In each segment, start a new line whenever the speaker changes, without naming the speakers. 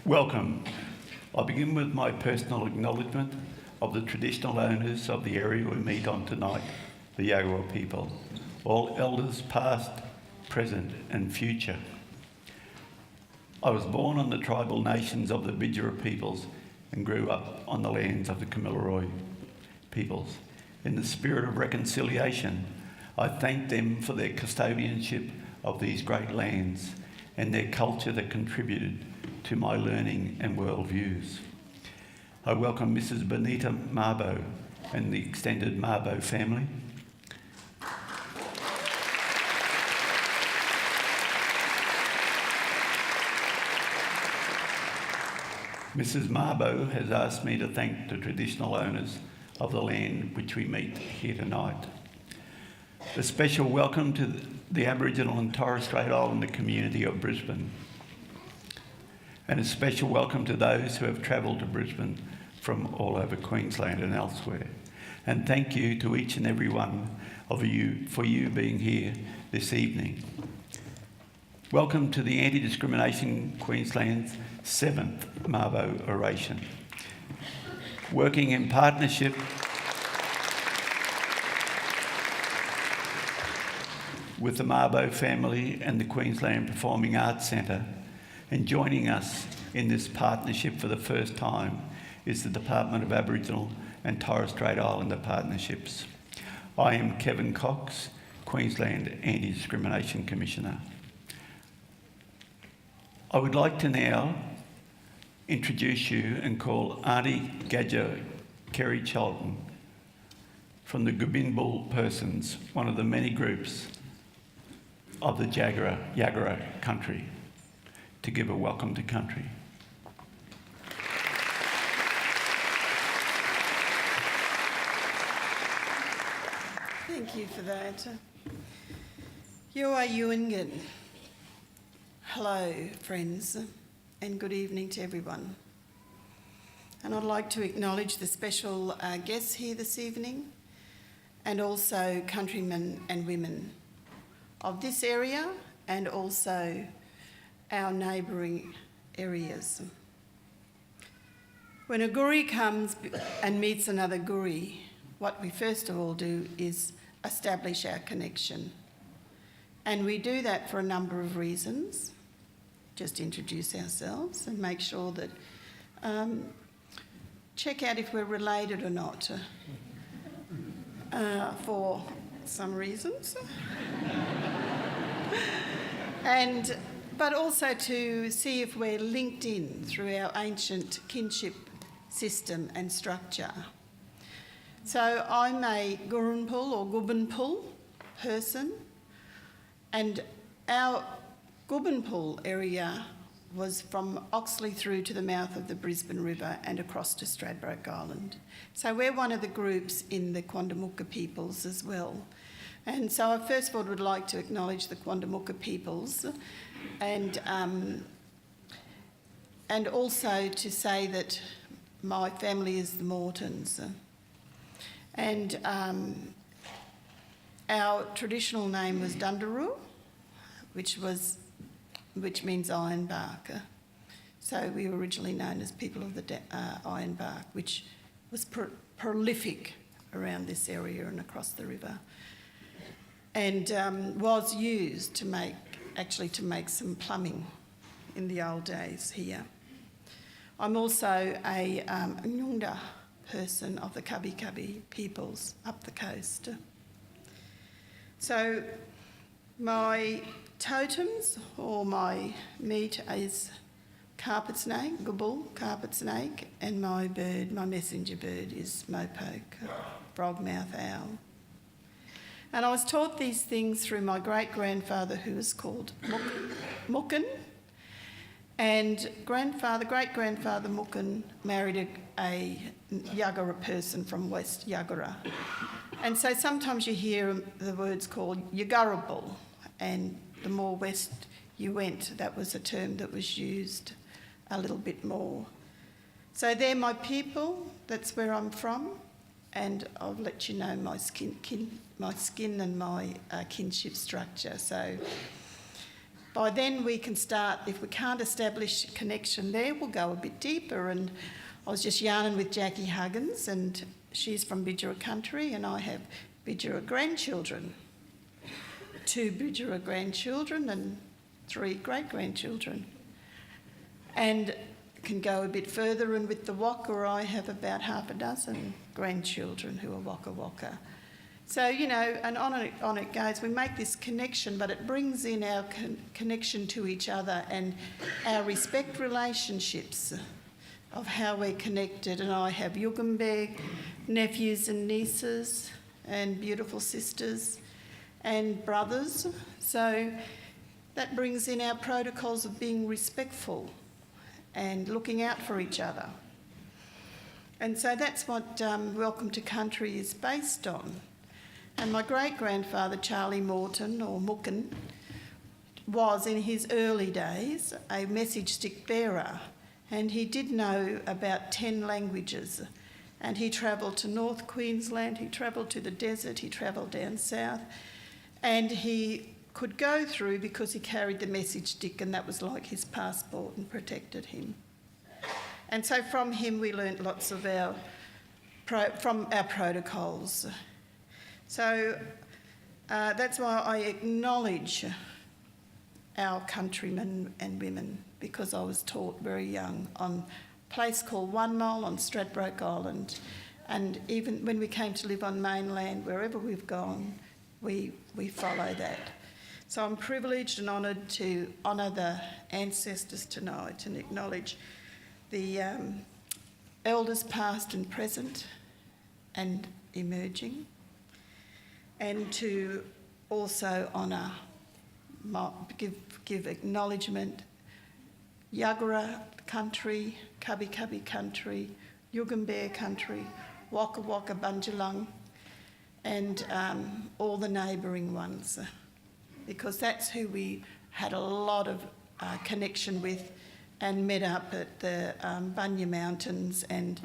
Welcome. I begin with my personal acknowledgement of the traditional owners of the area we meet on tonight, the Yagara people, all elders past, present and future. I was born on the tribal nations of the Bidjara peoples and grew up on the lands of the Kamilaroi peoples. In the spirit of reconciliation, I thank them for their custodianship of these great lands and their culture that contributed to my learning and worldviews. I welcome Mrs. Benita Mabo and the extended Mabo family. Mrs. Mabo has asked me to thank the traditional owners of the land which we meet here tonight. A special welcome to the Aboriginal and Torres Strait Islander community of Brisbane. And a special welcome to those who have travelled to Brisbane from all over Queensland and elsewhere. And thank you to each and every one of you for you being here this evening. Welcome to the Anti-Discrimination Queensland's 7th Mabo Oration. Working in partnership with the Mabo family and the Queensland Performing Arts Centre, and joining us in this partnership for the first time is the Department of Aboriginal and Torres Strait Islander Partnerships. I am Kevin Cox, Queensland Anti-Discrimination Commissioner. I would like to now introduce you and call Auntie Gadja Kerry Charlton from the Gubinbal persons, one of the many groups of the Yagara country, to give a welcome to country.
Thank you for that. Yua Yuingan. Hello, friends, and good evening to everyone. And I'd like to acknowledge the special guests here this evening, and also countrymen and women of this area and also our neighbouring areas. When a Guri comes and meets another Guri, what we first of all do is establish our connection. And we do that for a number of reasons. Just introduce ourselves and make sure that, check out if we're related or not, for some reasons. But also to see if we're linked in through our ancient kinship system and structure. So I'm a Gurunpul or Gubinpul person, and our Gubinpul area was from Oxley through to the mouth of the Brisbane River and across to Stradbroke Island. So we're one of the groups in the Quandamooka peoples as well. And so I first of all would like to acknowledge the Quandamooka peoples and also to say that my family is the Mortons. And our traditional name was Dundaroo, which means iron bark. So we were originally known as people of the iron bark, which was prolific around this area and across the river, and was used to make some plumbing in the old days here. I'm also a Nyunda person of the Kabi Kabi peoples up the coast. So my totems or my meat is carpet snake, gubul, carpet snake, and my bird, my messenger bird, is mopoke, frogmouth owl. And I was taught these things through my great-grandfather, who was called Mookin, and great-grandfather Mookin married a Yagara person from West Yagara. And so sometimes you hear the words called Yagarabul, and the more west you went, that was a term that was used a little bit more. So they're my people, that's where I'm from, and I'll let you know my skin and my kinship structure. So by then we can start, if we can't establish connection there, we'll go a bit deeper. And I was just yarning with Jackie Huggins, and she's from Bidjara country, and I have Bidjara grandchildren, 2 Bidjara grandchildren and 3 great-grandchildren. And can go a bit further, and with the Waka I have about half a dozen grandchildren who are Waka Waka. So, you know, and on it goes. We make this connection, but it brings in our connection to each other and our respect relationships of how we're connected. And I have Yugambeh nephews and nieces and beautiful sisters and brothers. So that brings in our protocols of being respectful and looking out for each other. And so that's what Welcome to Country is based on. And my great-grandfather, Charlie Morton, or Mookin, was in his early days a message stick bearer, and he did know about 10 languages. And he travelled to North Queensland, he travelled to the desert, he travelled down south, and he could go through because he carried the message stick, and that was like his passport and protected him. And so from him we learnt lots of our protocols. So that's why I acknowledge our countrymen and women, because I was taught very young on a place called 1 Mile on Stradbroke Island, and even when we came to live on mainland, wherever we've gone, we follow that. So I'm privileged and honoured to honour the ancestors tonight and acknowledge the elders past and present and emerging, and to also honour, give acknowledgement, Yagara country, Kabi Kabi country, Yugambeh country, Waka Waka Bunjalung, and all the neighbouring ones, because that's who we had a lot of connection with and met up at the Bunya Mountains and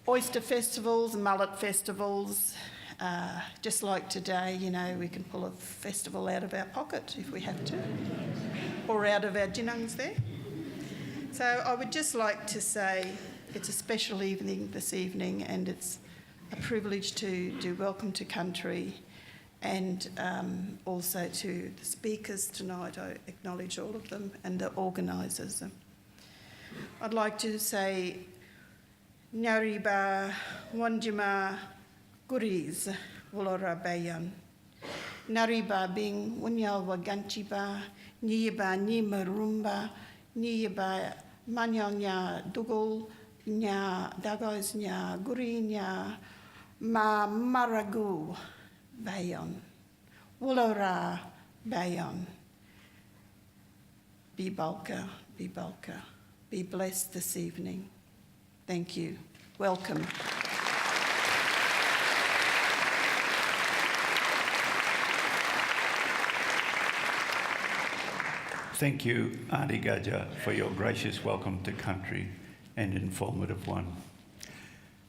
oyster festivals, mullet festivals. Just like today, you know, we can pull a festival out of our pocket if we have to, or out of our jinungs there. So I would just like to say it's a special evening this evening, and it's a privilege to do Welcome to Country, and also to the speakers tonight. I acknowledge all of them, and the organisers. I'd like to say Nyariba Wanjima Guris Wolora Bayan. Nariba being Wunyalwa Ganchiba, Niba Nima Rumba, Niba Manyanya Dugul, Nya Dagos Nya Guri Nya Ma Maragu Bayan. Wolora Bayan. Be Bulka, be Bulka. Be blessed this evening. Thank you. Welcome.
Thank you, Auntie Gaja, for your gracious welcome to country and informative one.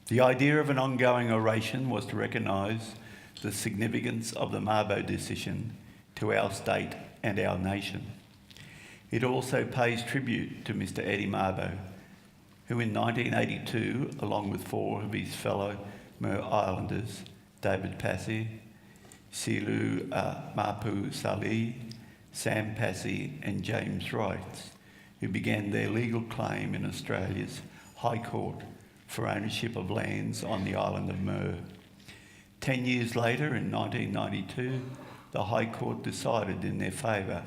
The idea of an ongoing oration was to recognise the significance of the Mabo decision to our state and our nation. It also pays tribute to Mr. Eddie Mabo, who in 1982, along with 4 of his fellow Mer Islanders, David Passy, Silu Mapu Salih, Sam Passy and James Wright, who began their legal claim in Australia's High Court for ownership of lands on the island of Mer. 10 years later, in 1992, the High Court decided in their favour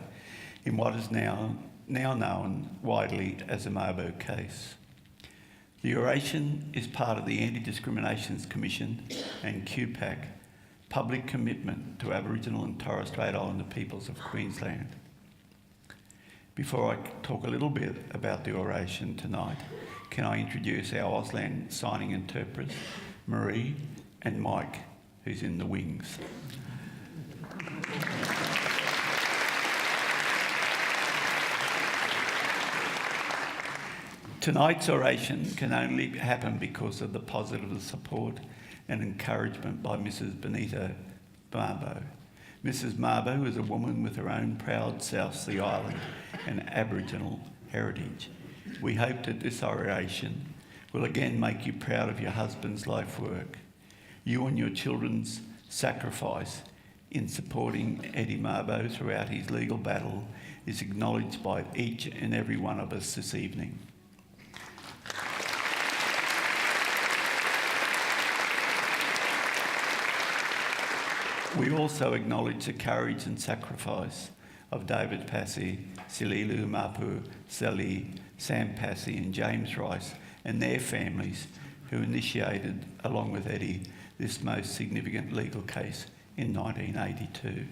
in what is now known widely as the Mabo case. The oration is part of the Anti-Discrimination Commission and QPAC public commitment to Aboriginal and Torres Strait Islander peoples of Queensland. Before I talk a little bit about the oration tonight, can I introduce our Auslan signing interpreters, Marie and Mike, who's in the wings. Tonight's oration can only happen because of the positive support and encouragement by Mrs. Benita Mabo, Mrs. Mabo is a woman with her own proud South Sea Island and Aboriginal heritage. We hope that this oration will again make you proud of your husband's life work. You and your children's sacrifice in supporting Eddie Mabo throughout his legal battle is acknowledged by each and every one of us this evening. We also acknowledge the courage and sacrifice of David Passy, Sililu Mapu, Sally, Sam Passy and James Rice and their families who initiated, along with Eddie, this most significant legal case in 1982.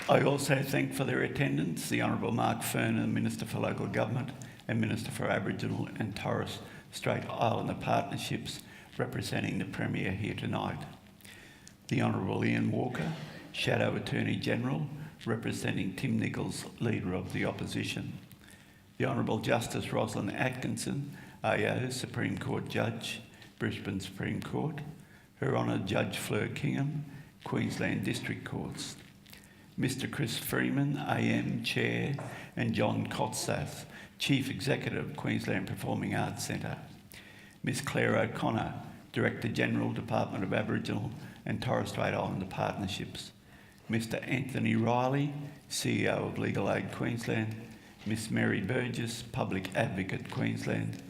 I also thank for their attendance the Honourable Mark Fernan, Minister for Local Government and Minister for Aboriginal and Torres Strait Islander Partnerships, representing the Premier here tonight. The Honourable Ian Walker, Shadow Attorney General, representing Tim Nichols, Leader of the Opposition. The Honourable Justice Rosalind Atkinson, AO, Supreme Court Judge, Brisbane Supreme Court. Her Honour Judge Fleur Kingham, Queensland District Courts. Mr Chris Freeman, AM, Chair, and John Kotsath, Chief Executive, Queensland Performing Arts Centre. Ms Claire O'Connor, Director General, Department of Aboriginal and Torres Strait Islander Partnerships. Mr Anthony Riley, CEO of Legal Aid Queensland. Miss Mary Burgess, Public Advocate Queensland.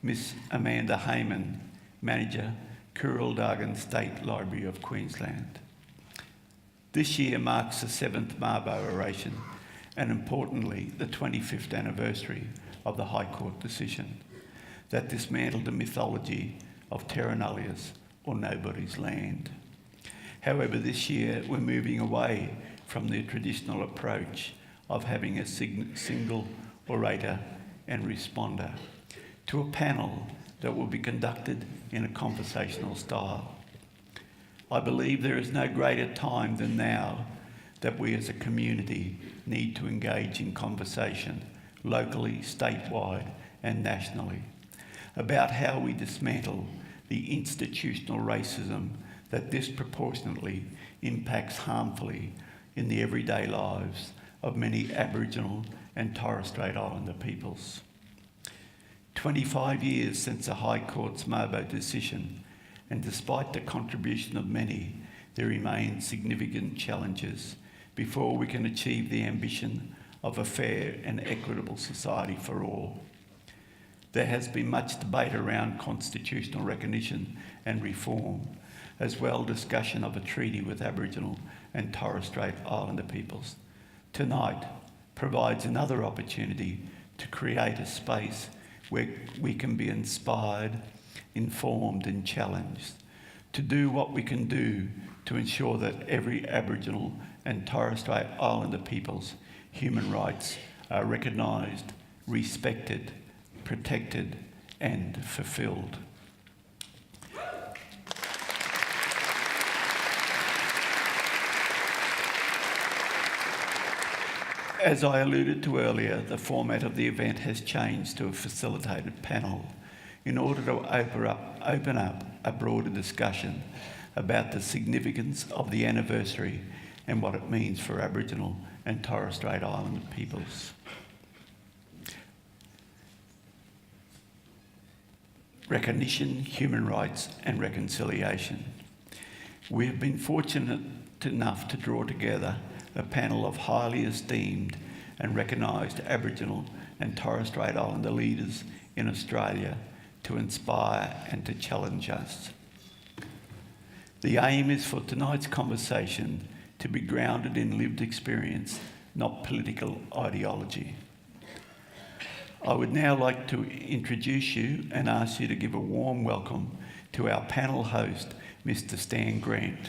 Miss Amanda Heyman, Manager, Kooral Dargan State Library of Queensland. This year marks the 7th Mabo Oration and importantly the 25th anniversary of the High Court decision that dismantled the mythology of terra nullius or nobody's land. However, this year we're moving away from the traditional approach of having a single orator and responder to a panel that will be conducted in a conversational style. I believe there is no greater time than now that we as a community need to engage in conversation locally, statewide and nationally about how we dismantle the institutional racism that disproportionately impacts harmfully in the everyday lives of many Aboriginal and Torres Strait Islander peoples. 25 years since the High Court's Mabo decision, and despite the contribution of many, there remain significant challenges before we can achieve the ambition of a fair and equitable society for all. There has been much debate around constitutional recognition and reform, as well as discussion of a treaty with Aboriginal and Torres Strait Islander peoples. Tonight provides another opportunity to create a space where we can be inspired, informed and challenged to do what we can do to ensure that every Aboriginal and Torres Strait Islander people's human rights are recognised, respected, protected and fulfilled. As I alluded to earlier, the format of the event has changed to a facilitated panel in order to open up a broader discussion about the significance of the anniversary and what it means for Aboriginal and Torres Strait Islander peoples. Recognition, human rights and reconciliation. We have been fortunate enough to draw together a panel of highly esteemed and recognised Aboriginal and Torres Strait Islander leaders in Australia to inspire and to challenge us. The aim is for tonight's conversation to be grounded in lived experience, not political ideology. I would now like to introduce you and ask you to give a warm welcome to our panel host, Mr. Stan Grant.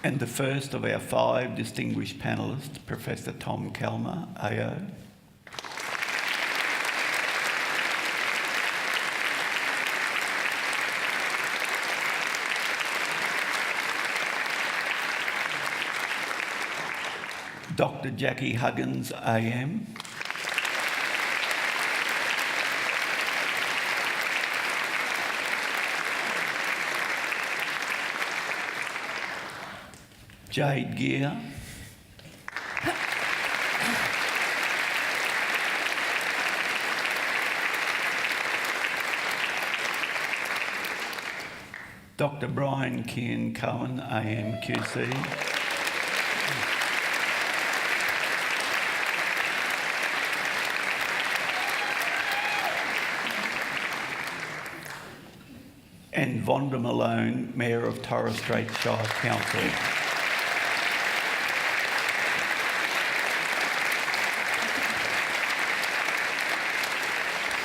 And the first of our 5 distinguished panellists, Professor Tom Kalmer, AO. Dr. Jackie Huggins, AM. Jade Gear. Dr. Brian Keon-Cohen, AMQC. And Vonda Malone, Mayor of Torres Strait Shire Council.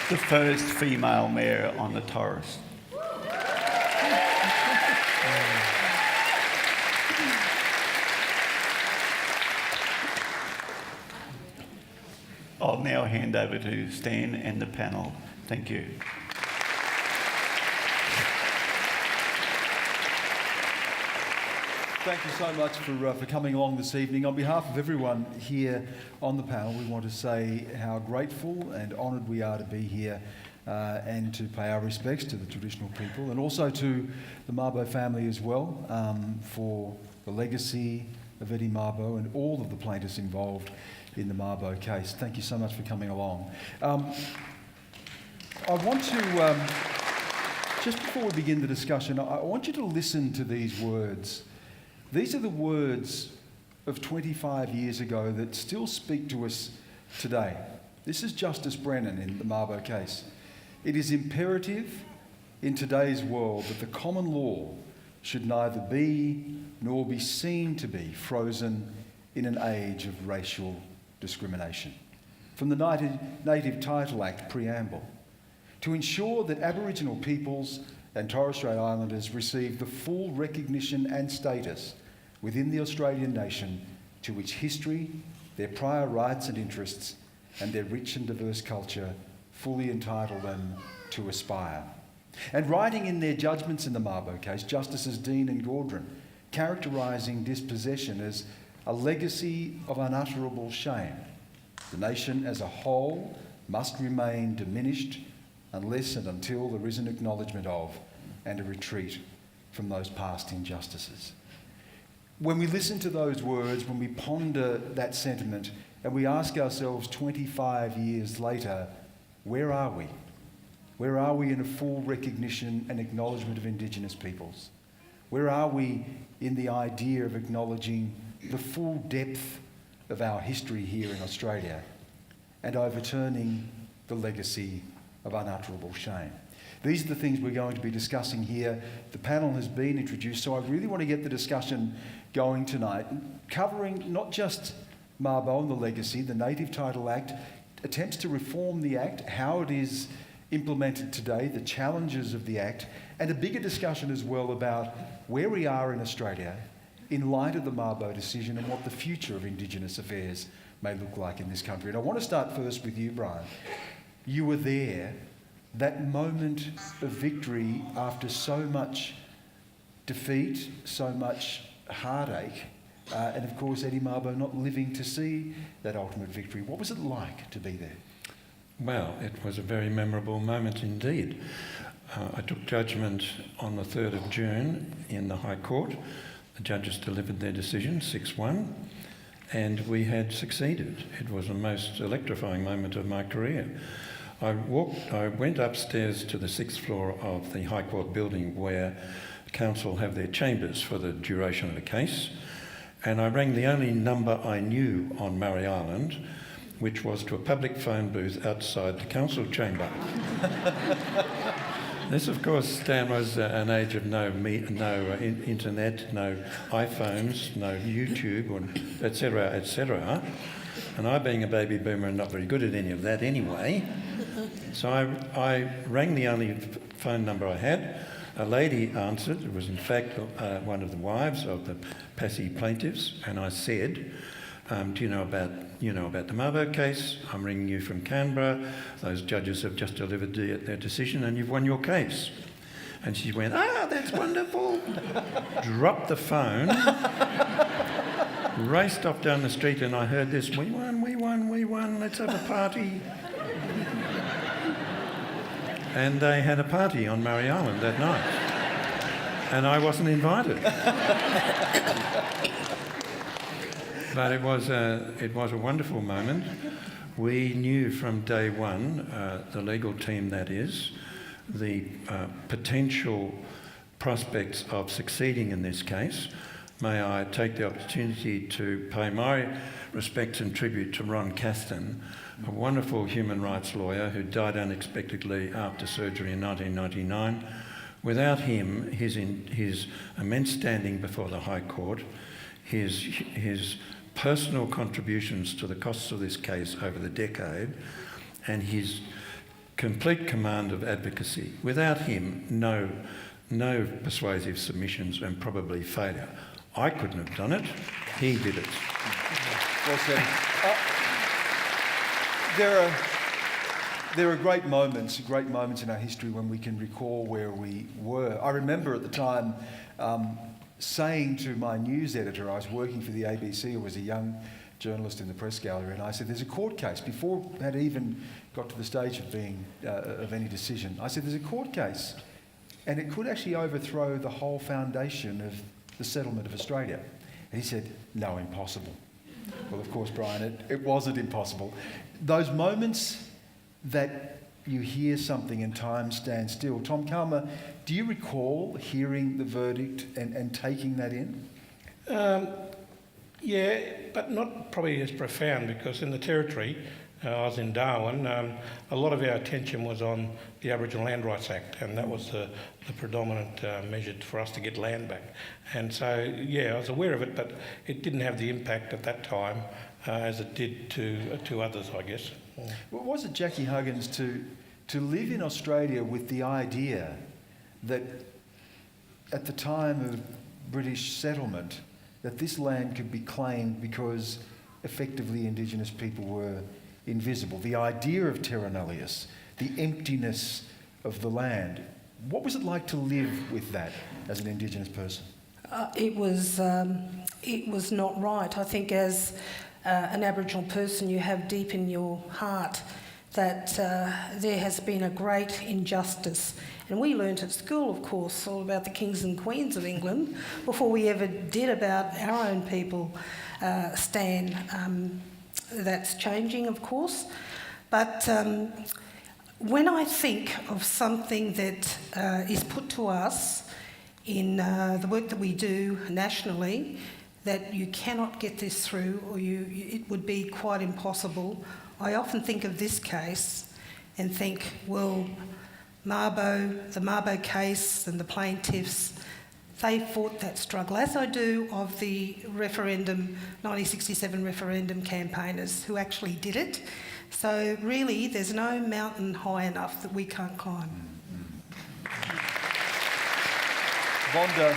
The first female mayor on the Torres. I'll now hand over to Stan and the panel. Thank you.
Thank you so much for coming along this evening. On behalf of everyone here on the panel, we want to say how grateful and honoured we are to be here and to pay our respects to the traditional people and also to the Mabo family as well for the legacy of Eddie Mabo and all of the plaintiffs involved in the Mabo case. Thank you so much for coming along. I want to, just before we begin the discussion, I want you to listen to these words. These are the words of 25 years ago that still speak to us today. This is Justice Brennan in the Mabo case. It is imperative in today's world that the common law should neither be nor be seen to be frozen in an age of racial discrimination. From the Native Title Act preamble, to ensure that Aboriginal peoples and Torres Strait Islanders receive the full recognition and status within the Australian nation to which history, their prior rights and interests, and their rich and diverse culture fully entitle them to aspire. And writing in their judgments in the Mabo case, Justices Dean and Gaudron, characterising dispossession as a legacy of unutterable shame. The nation as a whole must remain diminished unless and until there is an acknowledgement of and a retreat from those past injustices. When we listen to those words, when we ponder that sentiment, and we ask ourselves 25 years later, where are we? Where are we in a full recognition and acknowledgement of Indigenous peoples? Where are we in the idea of acknowledging the full depth of our history here in Australia and overturning the legacy of unutterable shame? These are the things we're going to be discussing here. The panel has been introduced, so I really want to get the discussion going tonight, covering not just Mabo and the legacy, the Native Title Act, attempts to reform the Act, how it is implemented today, the challenges of the Act, and a bigger discussion as well about where we are in Australia in light of the Mabo decision and what the future of Indigenous affairs may look like in this country. And I want to start first with you, Brian. You were there, that moment of victory after so much defeat, so much heartache, and of course Eddie Mabo not living to see that ultimate victory. What was it like to be there?
Well, it was a very memorable moment indeed. I took judgment on the 3rd of June in the High Court. The judges delivered their decision, 6-1, and we had succeeded. It was the most electrifying moment of my career. I went upstairs to the 6th floor of the High Court building where counsel have their chambers for the duration of the case, and I rang the only number I knew on Murray Island, which was to a public phone booth outside the council chamber. This, of course, Stan, was an age of no internet, no iPhones, no YouTube, etc., etc. And I, being a baby boomer and not very good at any of that anyway, so I rang the only phone number I had. A lady answered. It was in fact one of the wives of the Passy plaintiffs, and I said, do you know about the Mabo case? I'm ringing you from Canberra. Those judges have just delivered their decision and you've won your case. And she went, that's wonderful. Dropped the phone, raced off down the street and I heard this, we won, let's have a party. And they had a party on Murray Island that night. And I wasn't invited. But it was a wonderful moment. We knew from day one, the legal team that is, the potential prospects of succeeding in this case. May I take the opportunity to pay my respects and tribute to Ron Caston, a wonderful human rights lawyer who died unexpectedly after surgery in 1999. Without him, his immense standing before the High Court, his personal contributions to the costs of this case over the decade, and his complete command of advocacy. Without him, no persuasive submissions and probably failure. I couldn't have done it. He did it.
Well said. There are great moments in our history when we can recall where we were. I remember at the time saying to my news editor, I was working for the ABC, I was a young journalist in the press gallery, and I said, there's a court case. Before it had even got to the stage of being of any decision, I said, there's a court case, and it could actually overthrow the whole foundation of the settlement of Australia. And he said, no, impossible. Well, of course, Brian, it wasn't impossible. Those moments that you hear something and time stands still. Tom Calma, do you recall hearing the verdict and taking that in?
Yeah, but not probably as profound, because in the Territory, I was in Darwin, a lot of our attention was on the Aboriginal Land Rights Act, and that was the predominant measure for us to get land back. And so, yeah, I was aware of it, but it didn't have the impact at that time as it did to others, I guess.
Well, was it, Jackie Huggins, to live in Australia with the idea that at the time of British settlement, that this land could be claimed because effectively Indigenous people were invisible? The idea of terra nullius, the emptiness of the land. What was it like to live with that as an Indigenous person?
It was not right. I think as an Aboriginal person, you have deep in your heart that there has been a great injustice. And we learnt at school, of course, all about the kings and queens of England before we ever did about our own people, Stan. That's changing, of course. But when I think of something that is put to us in the work that we do nationally, that you cannot get this through, or it would be quite impossible, I often think of this case and think, well, Mabo, the Mabo case and the plaintiffs, they fought that struggle, as I do of the referendum, 1967 referendum campaigners who actually did it. So really, there's no mountain high enough that we can't climb.
Vonda,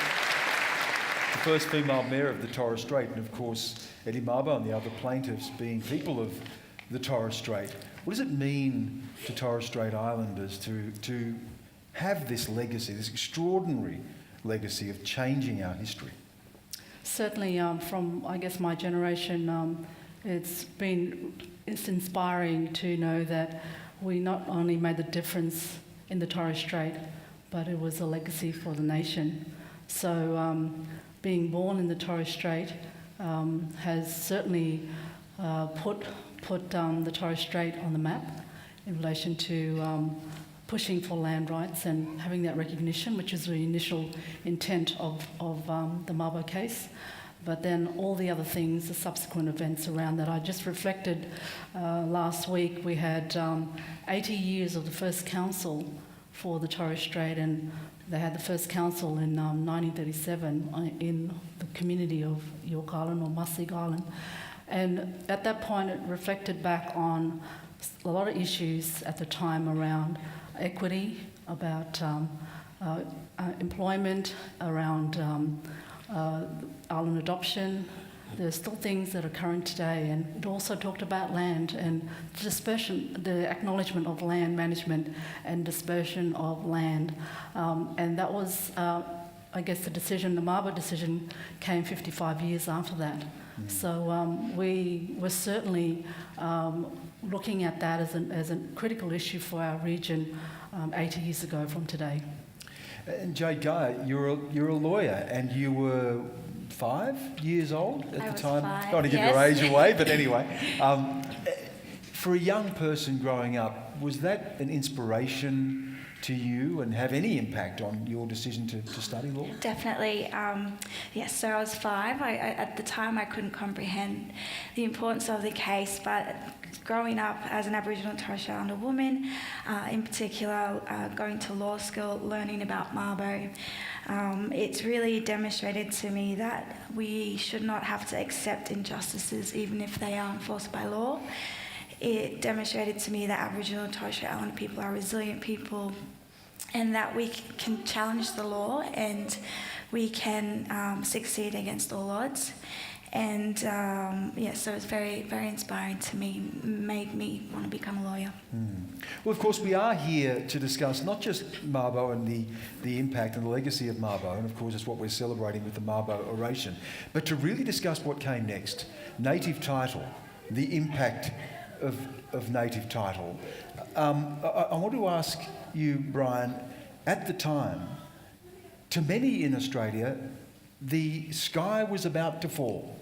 the first female mayor of the Torres Strait, and of course Eddie Mabo and the other plaintiffs being people of the Torres Strait. What does it mean to Torres Strait Islanders to have this legacy, this extraordinary legacy of changing our history?
Certainly, from I guess my generation, it's inspiring to know that we not only made the difference in the Torres Strait, but it was a legacy for the nation. So, being born in the Torres Strait has certainly put the Torres Strait on the map in relation to pushing for land rights and having that recognition, which is the initial intent of the Mabo case. But then all the other things, the subsequent events around that. I just reflected last week, we had 80 years of the first council for the Torres Strait, and they had the first council in 1937 in the community of York Island or Mussig Island. And at that point, it reflected back on a lot of issues at the time around equity, about employment, around island adoption. There's still things that are current today, and it also talked about land and dispersion, the acknowledgement of land management and dispersion of land. And that was, I guess, the decision, the Mabo decision came 55 years after that. So we were certainly looking at that as a critical issue for our region 80 years ago from today.
And Jade Guy, you're a lawyer, and you were 5 years old at the time.
Five,
Not to give your age away, but anyway. For a young person growing up, was that an inspiration to you and have any impact on your decision to study law?
Definitely. Yes, so I was 5. At the time, I couldn't comprehend the importance of the case, but growing up as an Aboriginal and Torres Strait Islander woman, in particular, going to law school, learning about Mabo, it's really demonstrated to me that we should not have to accept injustices, even if they are enforced by law. It demonstrated to me that Aboriginal and Torres Strait Islander people are resilient people, and that we can challenge the law and we can succeed against all odds. And so it's very, very inspiring to me, made me want to become a lawyer.
Well, of course, we are here to discuss not just Mabo and the impact and the legacy of Mabo, and of course it's what we're celebrating with the Mabo Oration, but to really discuss what came next, native title, the impact of native title. I want to ask you, Brian, at the time, to many in Australia, the sky was about to fall.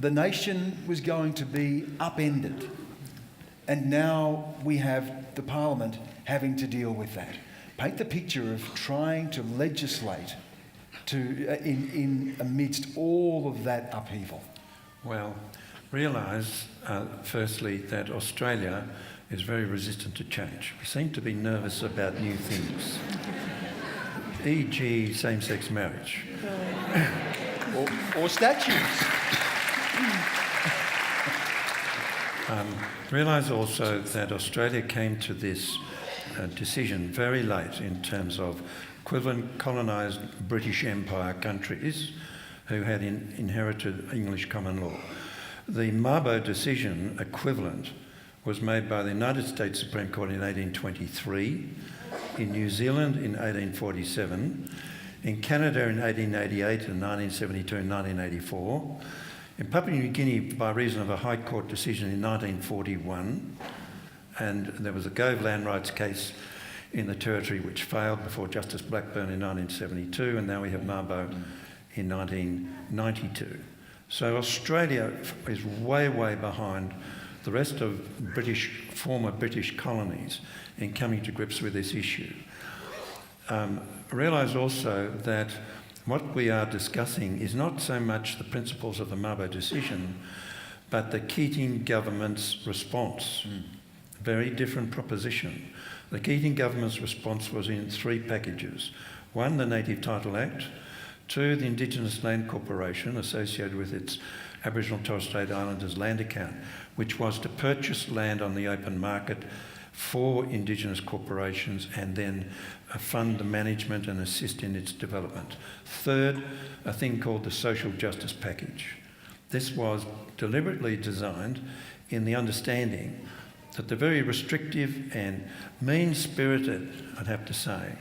The nation was going to be upended. And now we have the Parliament having to deal with that. Paint the picture of trying to legislate in amidst all of that upheaval.
Well, realise, firstly, that Australia is very resistant to change. We seem to be nervous about new things, e.g. same-sex marriage.
Or statutes.
Realise also that Australia came to this decision very late in terms of equivalent colonised British Empire countries who had inherited English common law. The Mabo decision equivalent was made by the United States Supreme Court in 1823, in New Zealand in 1847, in Canada in 1888 and 1972 and 1984, in Papua New Guinea by reason of a High Court decision in 1941, and there was a Gove land rights case in the Territory which failed before Justice Blackburn in 1972, and now we have Mabo in 1992. So Australia is way, way behind the rest of former British colonies in coming to grips with this issue. Realise also that what we are discussing is not so much the principles of the Mabo decision, but the Keating government's response. Very different proposition. The Keating government's response was in 3 packages. 1, the Native Title Act. 2, the Indigenous Land Corporation associated with its Aboriginal and Torres Strait Islanders land account, which was to purchase land on the open market for Indigenous corporations and then fund the management and assist in its development. 3rd, a thing called the Social Justice Package. This was deliberately designed in the understanding that the very restrictive and mean-spirited, I'd have to say,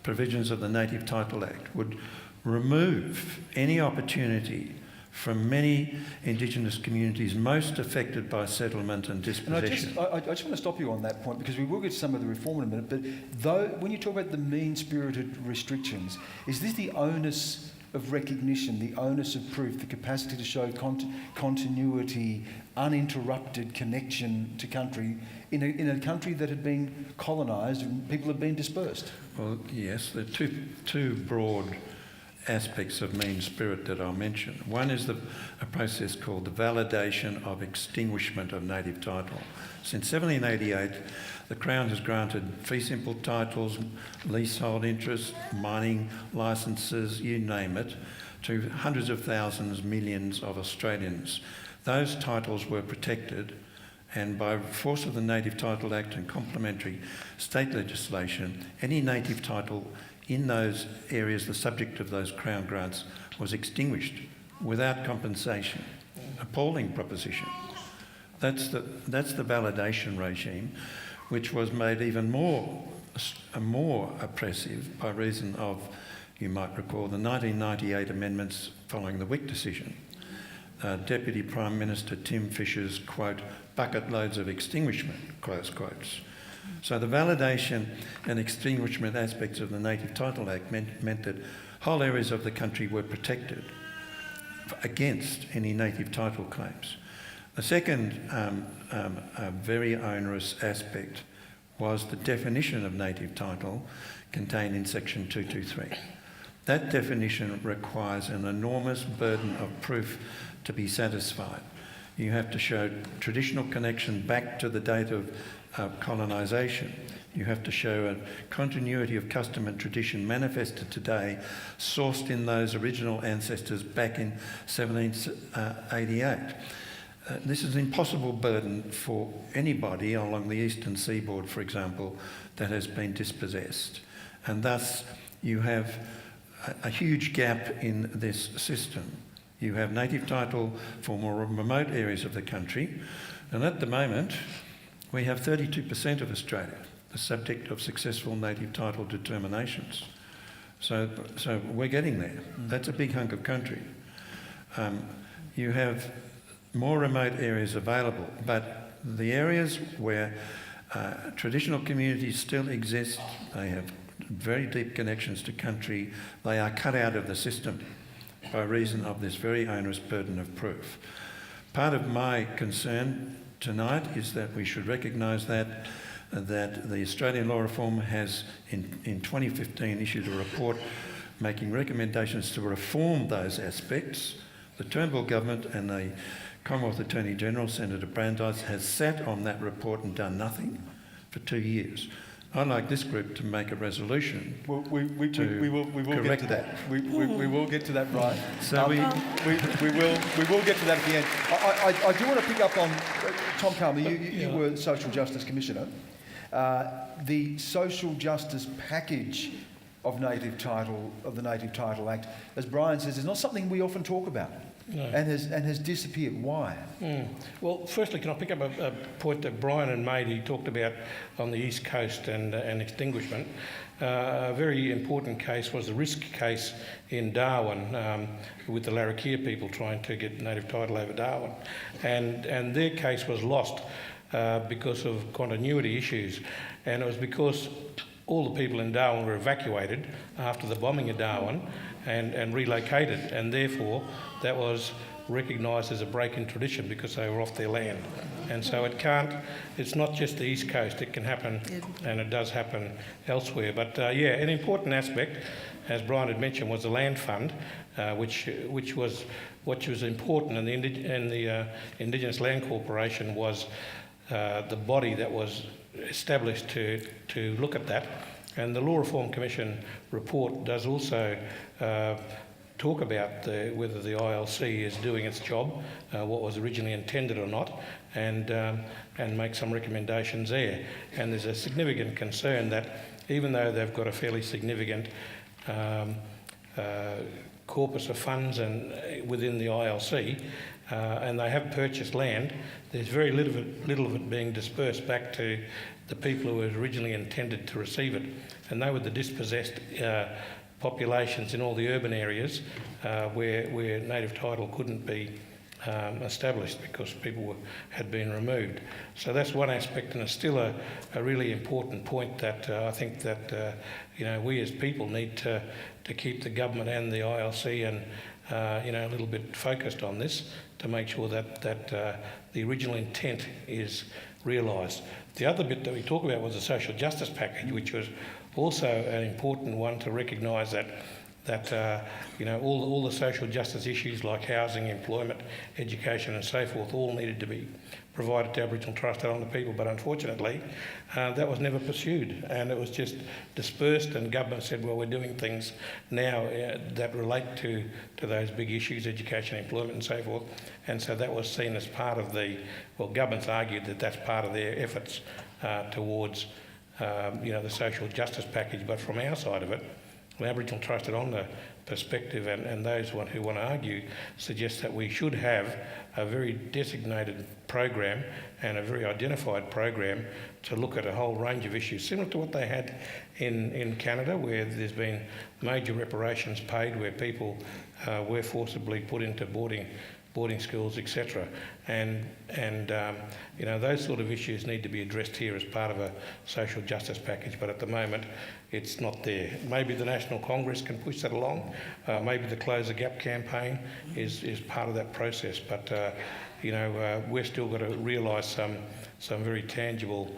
provisions of the Native Title Act would remove any opportunity from many Indigenous communities most affected by settlement and dispossession.
And I just want to stop you on that point, because we will get to some of the reform in a minute, but when you talk about the mean-spirited restrictions, is this the onus of recognition, the onus of proof, the capacity to show continuity, uninterrupted connection to country in a country that had been colonised and people had been dispersed?
Well, yes, there are two broad aspects of mean spirit that I'll mention. One is a process called the validation of extinguishment of native title. Since 1788, the Crown has granted fee simple titles, leasehold interests, mining licences, you name it, to hundreds of thousands, millions of Australians. Those titles were protected, and by force of the Native Title Act and complementary state legislation, any native title in those areas, the subject of those Crown grants, was extinguished without compensation. Appalling proposition. That's the validation regime, which was made even more oppressive by reason of, you might recall, the 1998 amendments following the Wick decision. Deputy Prime Minister Tim Fisher's, quote, bucket loads of extinguishment, close quotes. So the validation and extinguishment aspects of the Native Title Act meant that whole areas of the country were protected against any native title claims. The second very onerous aspect was the definition of native title contained in section 223. That definition requires an enormous burden of proof to be satisfied. You have to show traditional connection back to the date of colonisation. You have to show a continuity of custom and tradition manifested today, sourced in those original ancestors back in 1788. This is an impossible burden for anybody along the eastern seaboard, for example, that has been dispossessed. And thus you have a huge gap in this system. You have native title for more remote areas of the country, and at the moment we have 32% of Australia the subject of successful native title determinations. So we're getting there. That's a big hunk of country. You have more remote areas available, but the areas where traditional communities still exist, they have very deep connections to country, they are cut out of the system by reason of this very onerous burden of proof. Part of my concern tonight is that we should recognise that the Australian Law Reform has in 2015 issued a report making recommendations to reform those aspects. The Turnbull government and the Commonwealth Attorney General, Senator Brandeis, has sat on that report and done nothing for 2 years. I'd like this group to make a resolution.
We will get to that. We will get to that, right.
So
we will get to that at the end. I do want to pick up on Tom Calmer. You were Social Justice Commissioner. The social justice package of the Native Title Act, as Brian says, is not something we often talk about. No. And has disappeared. Why?
Well, firstly, can I pick up a point that Brian and Mady talked about on the East Coast and extinguishment? A very important case was the risk case in Darwin with the Larrakia people trying to get native title over Darwin. And their case was lost because of continuity issues. And it was because all the people in Darwin were evacuated after the bombing of Darwin and relocated, and therefore that was recognised as a break in tradition because they were off their land. And so it's not just the East Coast, it can happen, and it does happen elsewhere. But an important aspect, as Brian had mentioned, was the land fund, which was important, and the Indigenous Land Corporation was the body that was established to look at that. And the Law Reform Commission report does also talk about whether the ILC is doing its job, what was originally intended or not, and make some recommendations there. And there's a significant concern that even though they've got a fairly significant corpus of funds within the ILC, and they have purchased land, there's very little of it being dispersed back to the people who were originally intended to receive it. And they were the dispossessed populations in all the urban areas where native title couldn't be established because people had been removed. So that's one aspect, and it's still a really important point that I think that we as people need to keep the government and the ILC and a little bit focused on this to make sure that the original intent is realised. The other bit that we talked about was the social justice package, which was also an important one to recognise that all the social justice issues like housing, employment, education and so forth all needed to be provided to Aboriginal Torres Strait Islander people, but unfortunately that was never pursued, and it was just dispersed, and government said, well, we're doing things now that relate to those big issues, education, employment and so forth, and so that was seen as part of governments argued that that's part of their efforts towards the social justice package. But from our side of it, the Aboriginal Torres Strait Islander perspective and those who want to argue suggest that we should have a very designated program and a very identified program to look at a whole range of issues, similar to what they had in Canada, where there's been major reparations paid, where people were forcibly put into boarding boarding schools, etc. And you know, those sort of issues need to be addressed here as part of a social justice package, but at the moment it's not there. Maybe the National Congress can push that along. Maybe the Close the Gap campaign is part of that process, but you know, we've still got to realise some very tangible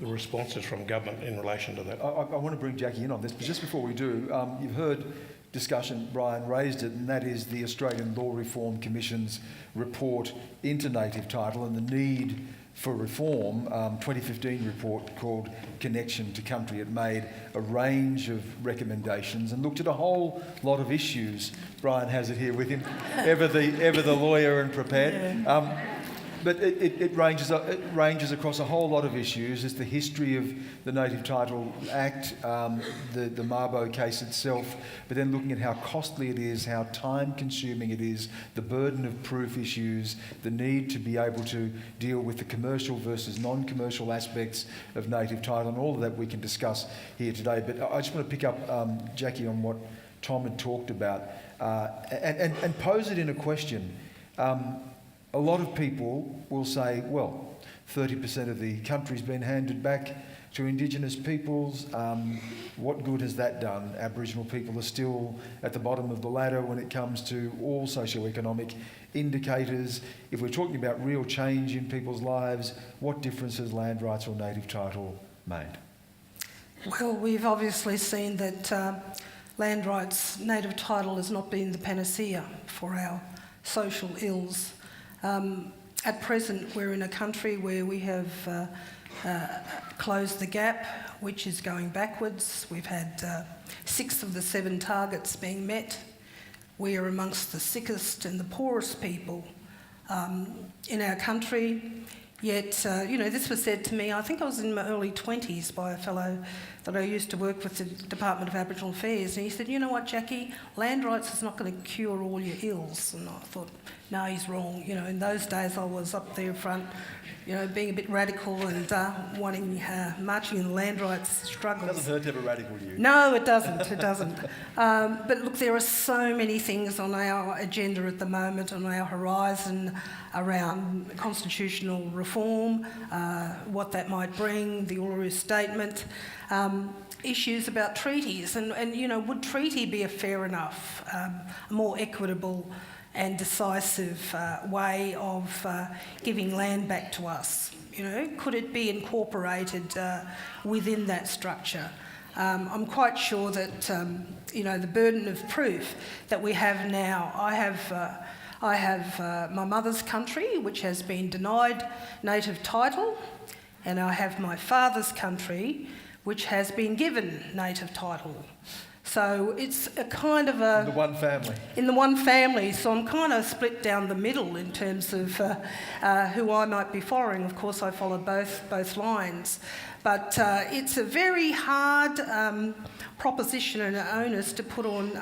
responses from government in relation to that.
I want to bring Jackie in on this, but just before we do, you've heard discussion, Brian raised it, and that is the Australian Law Reform Commission's report into native title and the need for reform. 2015 report called Connection to Country. It made a range of recommendations and looked at a whole lot of issues. Brian has it here with him, ever the lawyer and prepared. But it ranges across a whole lot of issues. It's the history of the Native Title Act, the Mabo case itself, but then looking at how costly it is, how time-consuming it is, the burden of proof issues, the need to be able to deal with the commercial versus non-commercial aspects of native title, and all of that we can discuss here today. But I just want to pick up, Jackie, on what Tom had talked about and pose it in a question. A lot of people will say, well, 30% of the country's been handed back to Indigenous peoples. What good has that done? Aboriginal people are still at the bottom of the ladder when it comes to all socioeconomic indicators. If we're talking about real change in people's lives, what difference has land rights or native title made?
Well, we've obviously seen that land rights, native title has not been the panacea for our social ills. At present, we're in a country where we have closed the gap, which is going backwards. We've had 6 of the 7 targets being met. We are amongst the sickest and the poorest people in our country. Yet, you know, this was said to me, I think I was in my early 20s, by a fellow that I used to work with the Department of Aboriginal Affairs, and he said, you know what, Jackie, land rights is not going to cure all your ills. And I thought, no, he's wrong. You know, in those days I was up there front, you know, being a bit radical and wanting, marching in the land rights struggles.
It doesn't hurt to have a radical view.
No, it doesn't, it doesn't. But look, there are so many things on our agenda at the moment, on our horizon, around constitutional reform, what that might bring, the Uluru Statement, issues about treaties, and you know, would treaty be a fair enough, more equitable and decisive way of giving land back to us? You know, could it be incorporated within that structure? I'm quite sure that you know, the burden of proof that we have now. I have my mother's country, which has been denied native title, and I have my father's country, which has been given native title. So it's a kind of a...
In the one family. In
the one family. So I'm kind of split down the middle in terms of who I might be following. Of course, I follow both lines. But it's a very hard proposition and onus to put on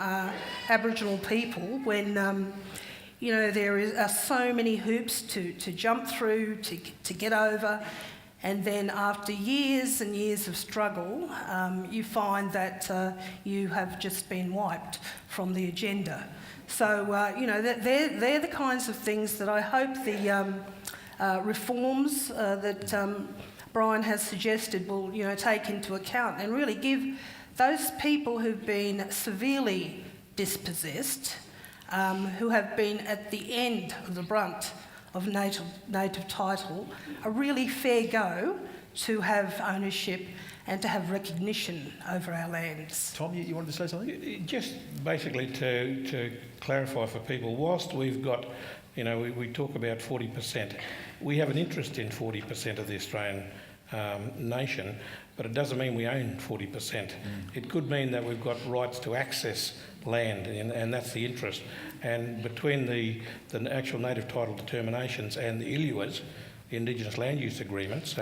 Aboriginal people when... you know, there are so many hoops to jump through, to get over, and then after years and years of struggle, you find that you have just been wiped from the agenda. So, you know, they're the kinds of things that I hope the reforms that Brian has suggested will, you know, take into account and really give those people who've been severely dispossessed, who have been at the end of the brunt of native title, a really fair go to have ownership and to have recognition over our lands.
Tom, you wanted to say something?
Just basically to clarify for people, whilst we've got, you know, we talk about 40%, we have an interest in 40% of the Australian nation, but it doesn't mean we own 40%. It could mean that we've got rights to access land, and that's the interest. And between the actual native title determinations and the ILUAs, the Indigenous Land Use Agreements,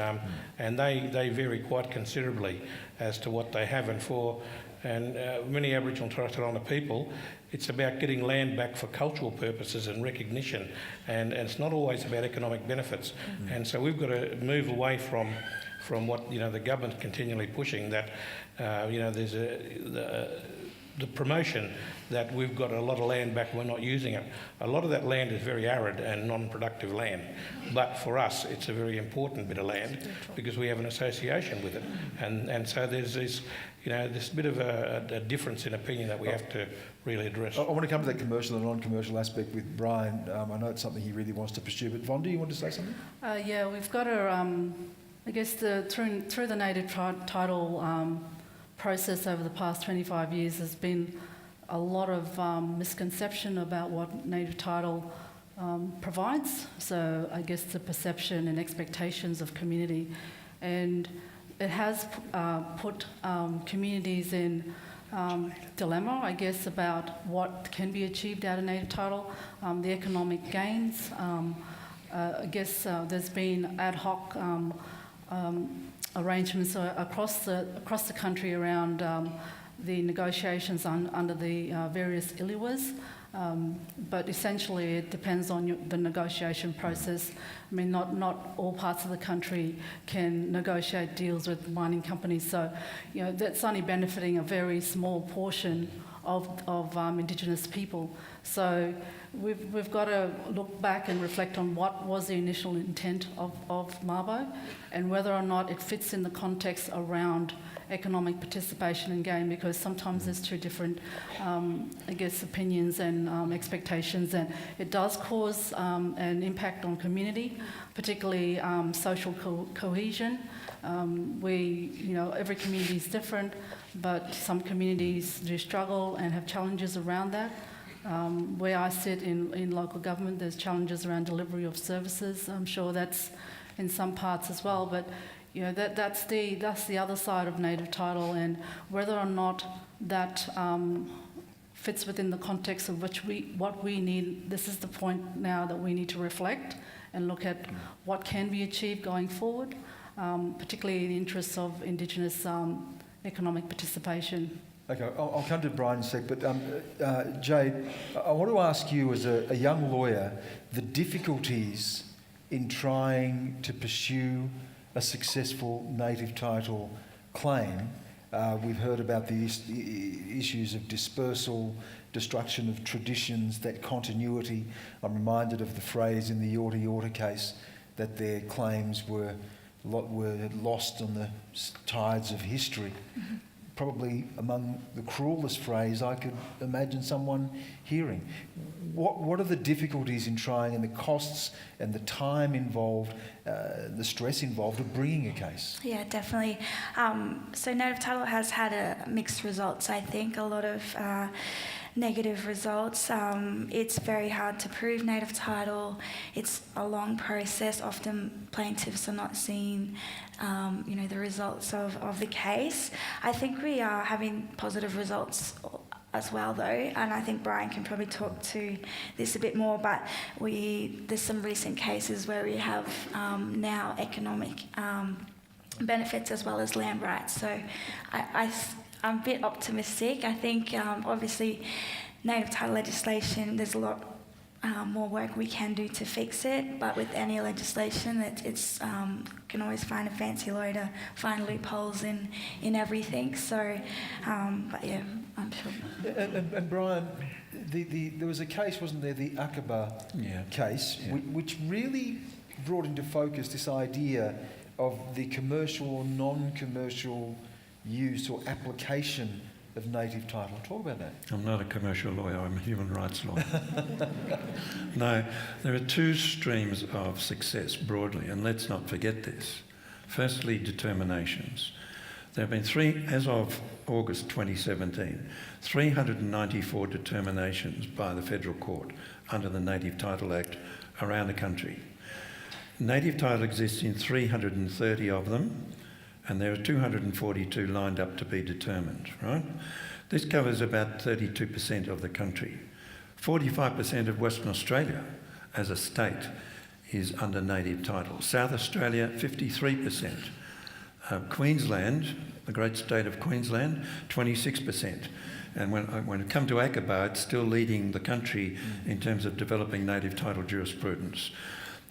and they vary quite considerably as to what they have. And many Aboriginal and Torres Strait Islander people, it's about getting land back for cultural purposes and recognition, and it's not always about economic benefits. And so we've got to move away from what, you know, the government's continually pushing, that you know, there's the promotion that we've got a lot of land back and we're not using it. A lot of that land is very arid and non-productive land, but for us it's a very important bit of land because we have an association with it, and so there's this, this bit of a difference in opinion that we have to really address.
I want to come to that commercial and non-commercial aspect with Brian. I know it's something he really wants to pursue, but Von, do you want to say something?
Yeah, we've got to, I guess through the native title process over the past 25 years, there's been a lot of misconception about what native title provides. So I guess the perception and expectations of community, and it has put communities in dilemma, I guess, about what can be achieved out of native title, the economic gains. I guess there's been ad hoc arrangements across the country around the negotiations under the various ILIWAs, but essentially it depends on the negotiation process. I mean, not all parts of the country can negotiate deals with mining companies, so that's only benefiting a very small portion of Indigenous people. So we've got to look back and reflect on what was the initial intent of Mabo and whether or not it fits in the context around economic participation and gain, because sometimes there's two different, I guess, opinions and expectations, and it does cause an impact on community, particularly social cohesion. Every community is different, but some communities do struggle and have challenges around that. Where I sit in local government, there's challenges around delivery of services. I'm sure that's in some parts as well, but that's the other side of native title, and whether or not that fits within the context of what we need. This is the point now that we need to reflect and look at what can be achieved going forward, particularly in the interests of Indigenous economic participation.
Okay, I'll come to Brian in a sec, but Jade, I want to ask you as a young lawyer the difficulties in trying to pursue a successful native title claim. We've heard about the issues of dispersal, destruction of traditions, that continuity. I'm reminded of the phrase in the Yorta Yorta case that their claims were lost on the tides of history. Mm-hmm. Probably among the cruelest phrase I could imagine someone hearing. What are the difficulties in trying, and the costs and the time involved, the stress involved of bringing a case?
Yeah, definitely. So native title has had mixed results, I think, a lot of negative results. It's very hard to prove native title. It's a long process. Often plaintiffs are not seeing the results of the case. I think we are having positive results as well, though, and I think Brian can probably talk to this a bit more, but there's some recent cases where we have now economic benefits as well as land rights. So I'm a bit optimistic. I think obviously native title legislation, there's a lot more work we can do to fix it, but with any legislation, it's can always find a fancy lawyer to find loopholes in everything. So, but yeah, I'm sure.
And Brian, there was a case, wasn't there, the Aqaba case, which really brought into focus this idea of the commercial or non-commercial use or application of native title. Talk about that.
I'm not a commercial lawyer, I'm a human rights lawyer. No, there are two streams of success broadly, and let's not forget this. Firstly, determinations. There have been as of August 2017, 394 determinations by the Federal Court under the Native Title Act around the country. Native title exists in 330 of them, and there are 242 lined up to be determined, right? This covers about 32% of the country. 45% of Western Australia as a state is under native title. South Australia, 53%. Queensland, the great state of Queensland, 26%. And when it comes to Aqaba, it's still leading the country in terms of developing native title jurisprudence.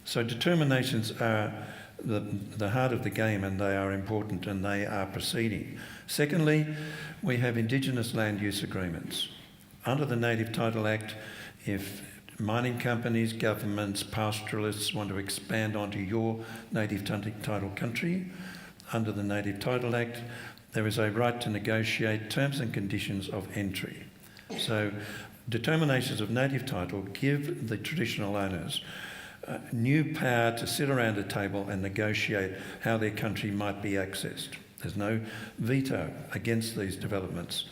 So determinations are the heart of the game, and they are important, and they are proceeding. Secondly, we have Indigenous land use agreements. Under the Native Title Act, if mining companies, governments, pastoralists want to expand onto your native title country, under the Native Title Act, there is a right to negotiate terms and conditions of entry. So determinations of native title give the traditional owners new power to sit around a table and negotiate how their country might be accessed. There's no veto against these developments,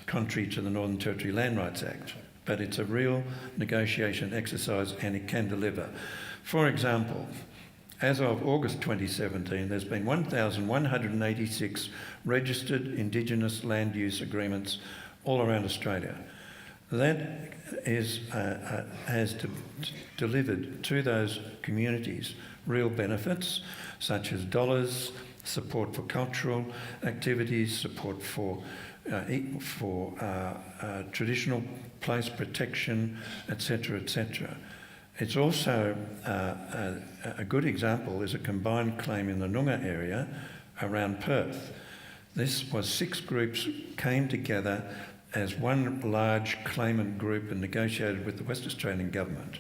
contrary to the Northern Territory Land Rights Act. But it's a real negotiation exercise, and it can deliver. For example, as of August 2017, there's been 1,186 registered Indigenous land use agreements all around Australia. That has delivered to those communities real benefits, such as dollars, support for cultural activities, support for traditional place protection, etc., etc. It's also a good example is a combined claim in the Noongar area around Perth. This was 6 groups came together as one large claimant group and negotiated with the West Australian Government.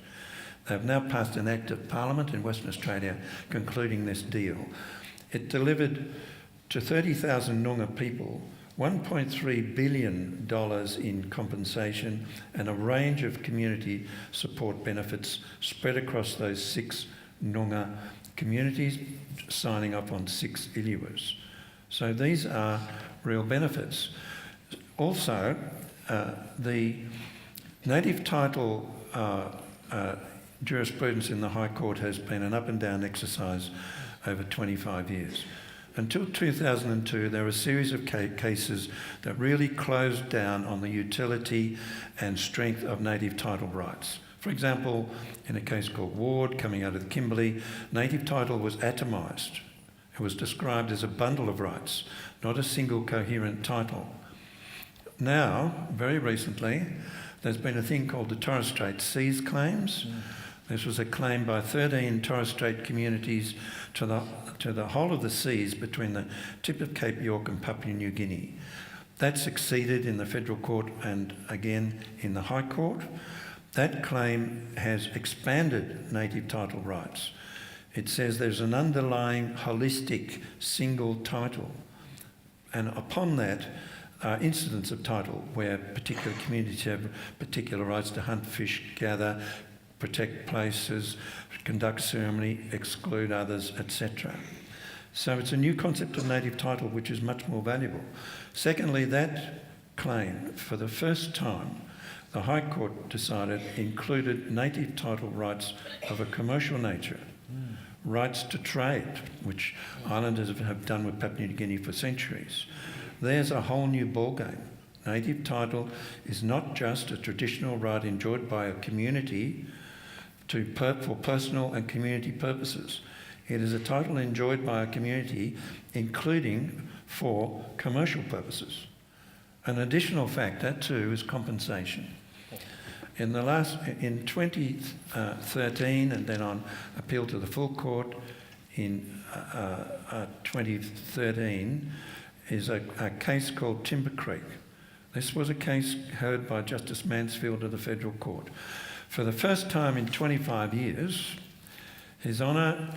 They've now passed an Act of Parliament in Western Australia concluding this deal. It delivered to 30,000 Noongar people $1.3 billion in compensation and a range of community support benefits spread across those 6 Noongar communities, signing up on 6 iluwas. So these are real benefits. Also, the native title jurisprudence in the High Court has been an up and down exercise over 25 years. Until 2002, there were a series of cases that really closed down on the utility and strength of native title rights. For example, in a case called Ward, coming out of the Kimberley, native title was atomised. It was described as a bundle of rights, not a single coherent title. Now, very recently, there's been a thing called the Torres Strait Seas claims. This was a claim by 13 Torres Strait communities to the whole of the seas between the tip of Cape York and Papua New Guinea. That succeeded in the Federal Court and again in the High Court. That claim has expanded native title rights. It says there's an underlying holistic single title, and upon that are incidents of title where particular communities have particular rights to hunt, fish, gather, protect places, conduct ceremony, exclude others, etc. So it's a new concept of native title which is much more valuable. Secondly, that claim, for the first time, the High Court decided included native title rights of a commercial nature, rights to trade, which islanders have done with Papua New Guinea for centuries. There's a whole new ballgame. Native title is not just a traditional right enjoyed by a community for personal and community purposes. It is a title enjoyed by a community, including for commercial purposes. An additional factor too is compensation. In 2013, and then on appeal to the full court in 2013, is a case called Timber Creek. This was a case heard by Justice Mansfield of the Federal Court. For the first time in 25 years, His Honour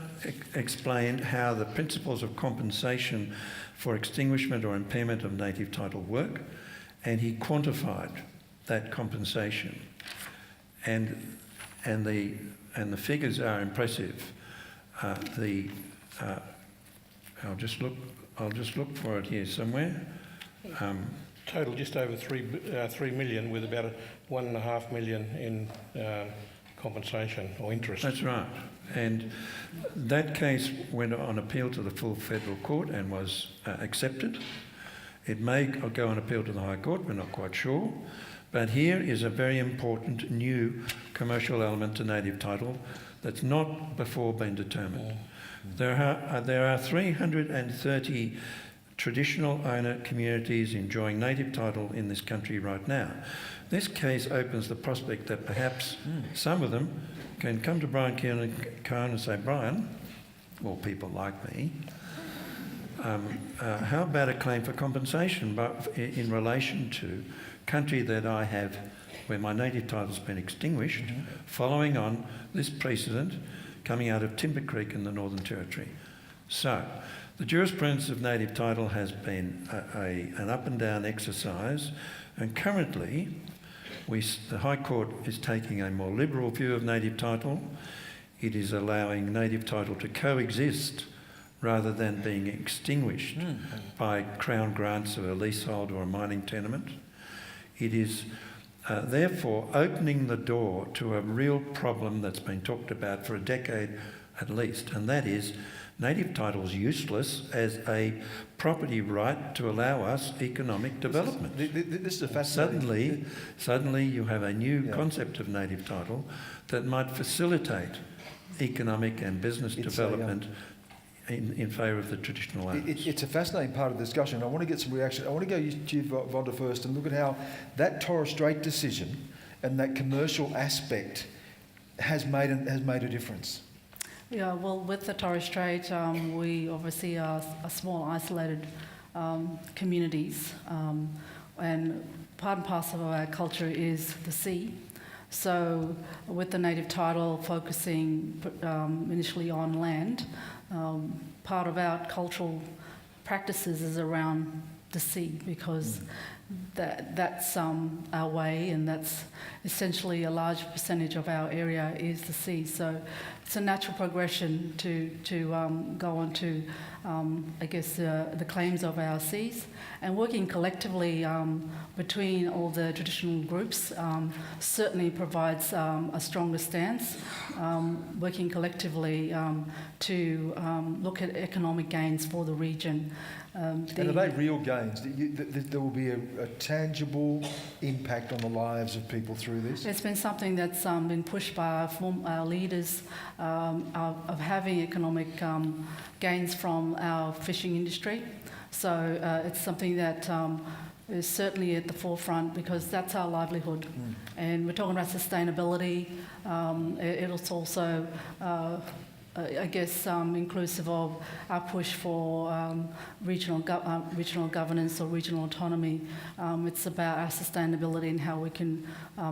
explained how the principles of compensation for extinguishment or impairment of native title work, and he quantified that compensation. And the figures are impressive. I'll just look for it here somewhere.
Total just over 3 million, with about 1.5 million in compensation or interest.
That's right. And that case went on appeal to the full Federal Court and was accepted. It may go on appeal to the High Court, we're not quite sure. But here is a very important new commercial element to native title that's not before been determined. There are 330 traditional owner communities enjoying native title in this country right now. this case opens the prospect that perhaps some of them can come to Brian Keon-Cohen and say, Brian, or people like me, how about a claim for compensation but in relation to country that I have, where my native title's been extinguished, following on this precedent coming out of Timber Creek in the Northern Territory. So, the jurisprudence of native title has been an up and down exercise, and currently the High Court is taking a more liberal view of native title. It is allowing native title to coexist rather than being extinguished by Crown grants of a leasehold or a mining tenement. It is therefore opening the door to a real problem that's been talked about for a decade at least, and that is native title is useless as a property right to allow us economic development.
This is a fascinating...
Suddenly you have a new concept of native title that might facilitate economic and business development in favour of the traditional owners.
It's a fascinating part of the discussion. I want to get some reaction. I want to go to you, Vonda, first, and look at how that Torres Strait decision and that commercial aspect has made a difference.
Yeah, well, with the Torres Strait, we obviously are small, isolated communities, and part and parcel of our culture is the sea. So with the native title focusing initially on land, part of our cultural practices is around the sea, because that's our way, and that's essentially a large percentage of our area is the sea. So it's a natural progression to go on to, I guess, the claims of our seas, and working collectively between all the traditional groups certainly provides a stronger stance, working collectively to look at economic gains for the region.
And are they real gains? There will be a tangible impact on the lives of people through this?
It's been something that's been pushed by our leaders of having economic gains from our fishing industry. So it's something that is certainly at the forefront, because that's our livelihood. And we're talking about sustainability. It's also I guess inclusive of our push for regional governance or regional autonomy. It's about our sustainability and how we can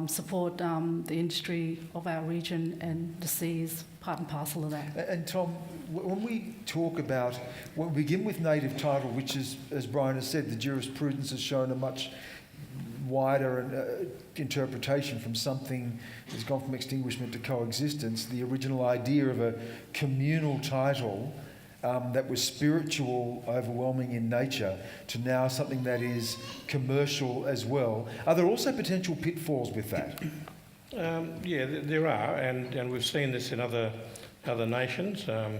support the industry of our region, and the sea is part and parcel of that.
And Tom, when we talk about, we begin with native title, which is, as Brian has said, the jurisprudence has shown a much wider interpretation from something that's gone from extinguishment to coexistence. The original idea of a communal title that was spiritual, overwhelming in nature, to now something that is commercial as well. Are there also potential pitfalls with that?
Yeah, there are, and we've seen this in other nations.
The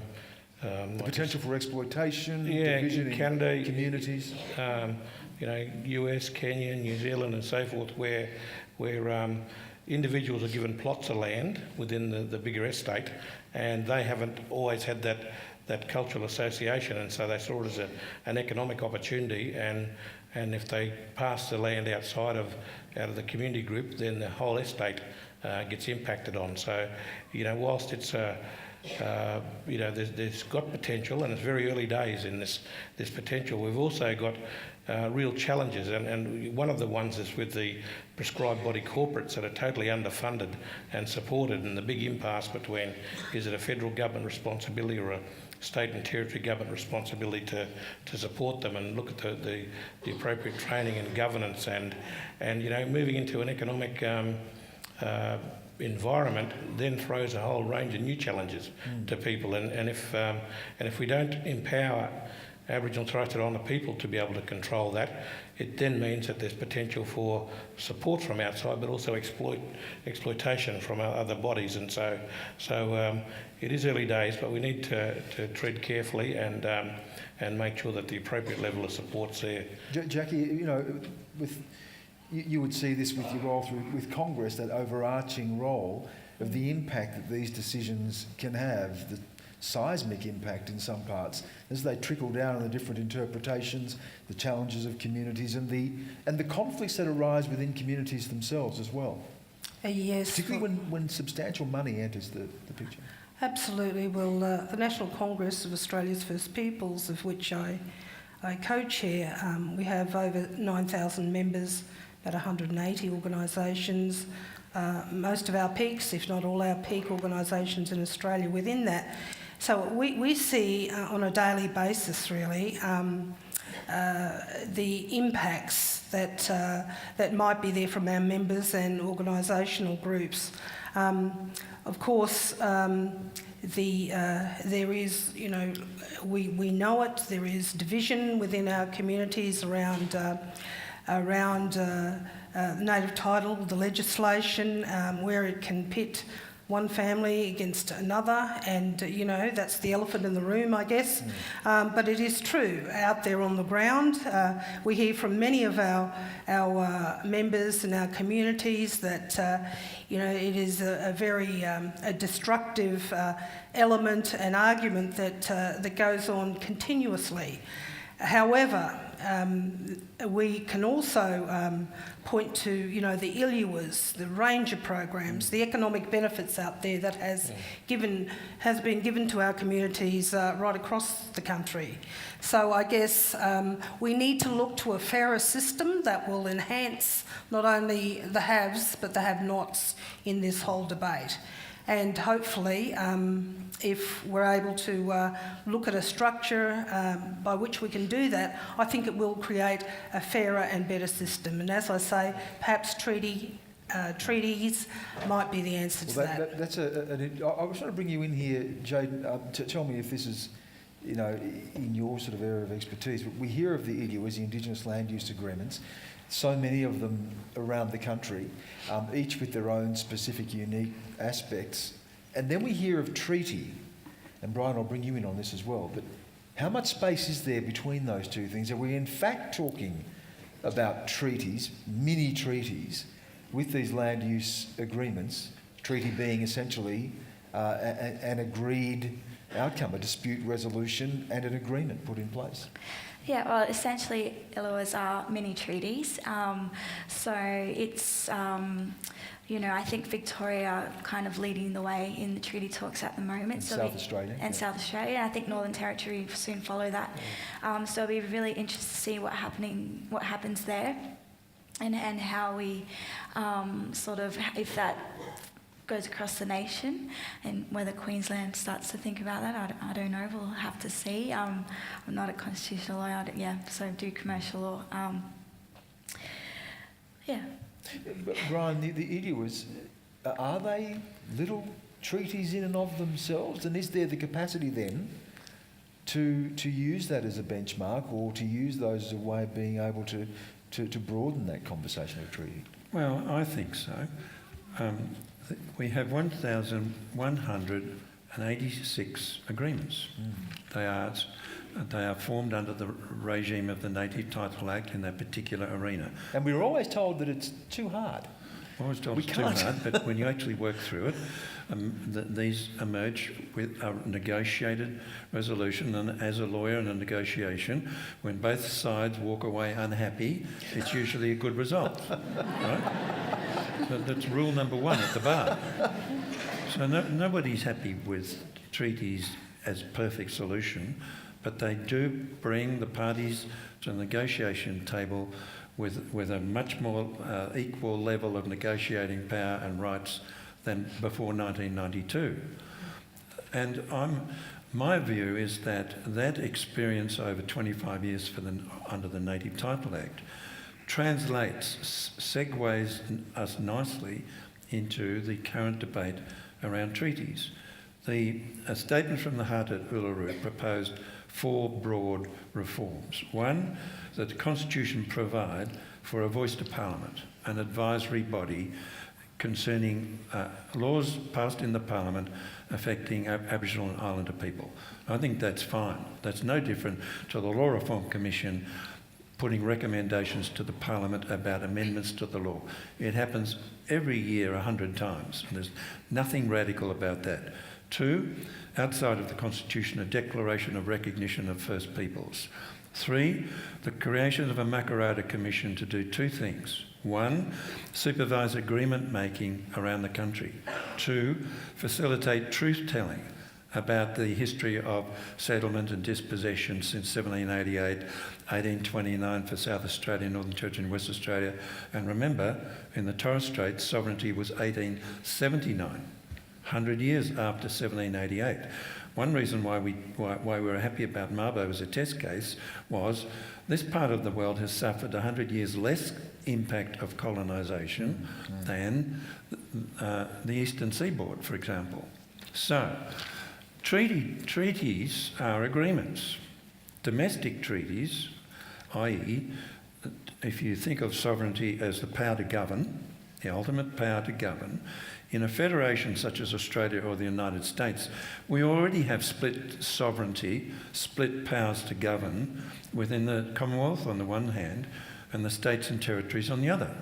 potential for exploitation, division in
Canada,
communities.
US, Kenya, New Zealand and so forth, where individuals are given plots of land within the bigger estate, and they haven't always had that cultural association, and so they saw it as an economic opportunity, and if they pass the land out of the community group, then the whole estate gets impacted on. So, whilst it's there's got potential, and it's very early days in this potential, we've also got real challenges, and one of the ones is with the prescribed body corporates that are totally underfunded and supported, and the big impasse between, is it a federal government responsibility or a state and territory government responsibility to support them and look at the appropriate training and governance, and moving into an economic environment then throws a whole range of new challenges to people, and if we don't empower Aboriginal and Torres Strait Islander people to be able to control that, it then means that there's potential for support from outside, but also exploitation from our other bodies, and so it is early days, but we need to tread carefully and make sure that the appropriate level of support's there.
Jackie, you would see this with your role with Congress, that overarching role of the impact that these decisions can have, the seismic impact in some parts as they trickle down on the different interpretations, the challenges of communities, and the conflicts that arise within communities themselves as well.
Yes.
Particularly when substantial money enters the picture.
Absolutely. Well, the National Congress of Australia's First Peoples, of which I co-chair, we have over 9,000 members, about 180 organisations. Most of our peaks, if not all our peak organisations in Australia within that. So we see on a daily basis, really, the impacts that might be there from our members and organisational groups. Of course, there is, we know it. There is division within our communities around native title, the legislation, where it can pit one family against another, and that's the elephant in the room, I guess. But it is true out there on the ground. We hear from many of our members and our communities that it is a very destructive element and argument that goes on continuously. However, we can also point to, the ILUAs, the ranger programs, the economic benefits out there that has been given to our communities right across the country. So I guess we need to look to a fairer system that will enhance not only the haves but the have-nots in this whole debate. And hopefully, if we're able to look at a structure by which we can do that, I think it will create a fairer and better system. And as I say, perhaps treaties might be the answer to that.
I was trying to bring you in here, Jade, to tell me if this is, in your sort of area of expertise. But we hear of the ILUAs, the Indigenous Land Use Agreements, so many of them around the country, each with their own specific, unique aspects. And then we hear of treaty, and Brian, I'll bring you in on this as well, but how much space is there between those two things? Are we in fact talking about treaties, mini treaties, with these land use agreements, treaty being essentially an agreed outcome, a dispute resolution and an agreement put in place?
Yeah, well, essentially, ILUAs are mini treaties. So it's, I think Victoria kind of leading the way in the treaty talks at the moment.
And South Australia.
And South Australia. I think Northern Territory will soon follow that. So it'll be really interesting to see what happens there, and how we if that goes across the nation, and whether Queensland starts to think about that, I don't know. We'll have to see. I'm not a constitutional lawyer, so I do commercial law.
But Brian, the ILUAs, are they little treaties in and of themselves? And is there the capacity then to use that as a benchmark, or to use those as a way of being able to broaden that conversation of treaty?
Well, I think so. We have 1,186 agreements. They are formed under the regime of the Native Title Act in that particular arena.
And we were always told that it's too hard.
Always told it's too hard, but when you actually work through it, these emerge with a negotiated resolution. And as a lawyer in a negotiation, when both sides walk away unhappy, it's usually a good result, right? So that's rule number one at the bar. So nobody's happy with treaties as perfect solution, but they do bring the parties to the negotiation table with a much more equal level of negotiating power and rights than before 1992. And my view is that experience over 25 years under the Native Title Act segues us nicely into the current debate around treaties. A statement from the Heart at Uluru proposed 4 broad reforms. One, that the Constitution provide for a voice to Parliament, an advisory body concerning laws passed in the Parliament affecting Aboriginal and Islander people. I think that's fine. That's no different to the Law Reform Commission putting recommendations to the Parliament about amendments to the law. It happens every year 100 times. There's nothing radical about that. 2, outside of the Constitution, a declaration of recognition of First Peoples. 3, the creation of a Makarrata Commission to do 2 things. 1, supervise agreement making around the country. 2, facilitate truth-telling about the history of settlement and dispossession since 1788, 1829 for South Australia, Northern Territory and West Australia. And remember, in the Torres Strait, sovereignty was 1879, 100 years after 1788. One reason why we were happy about Mabo as a test case was this part of the world has suffered 100 years less impact of colonisation than the eastern seaboard, for example. So, treaties are agreements. Domestic treaties, i.e., if you think of sovereignty as the power to govern, the ultimate power to govern, in a federation such as Australia or the United States, we already have split sovereignty, split powers to govern within the Commonwealth on the one hand and the states and territories on the other.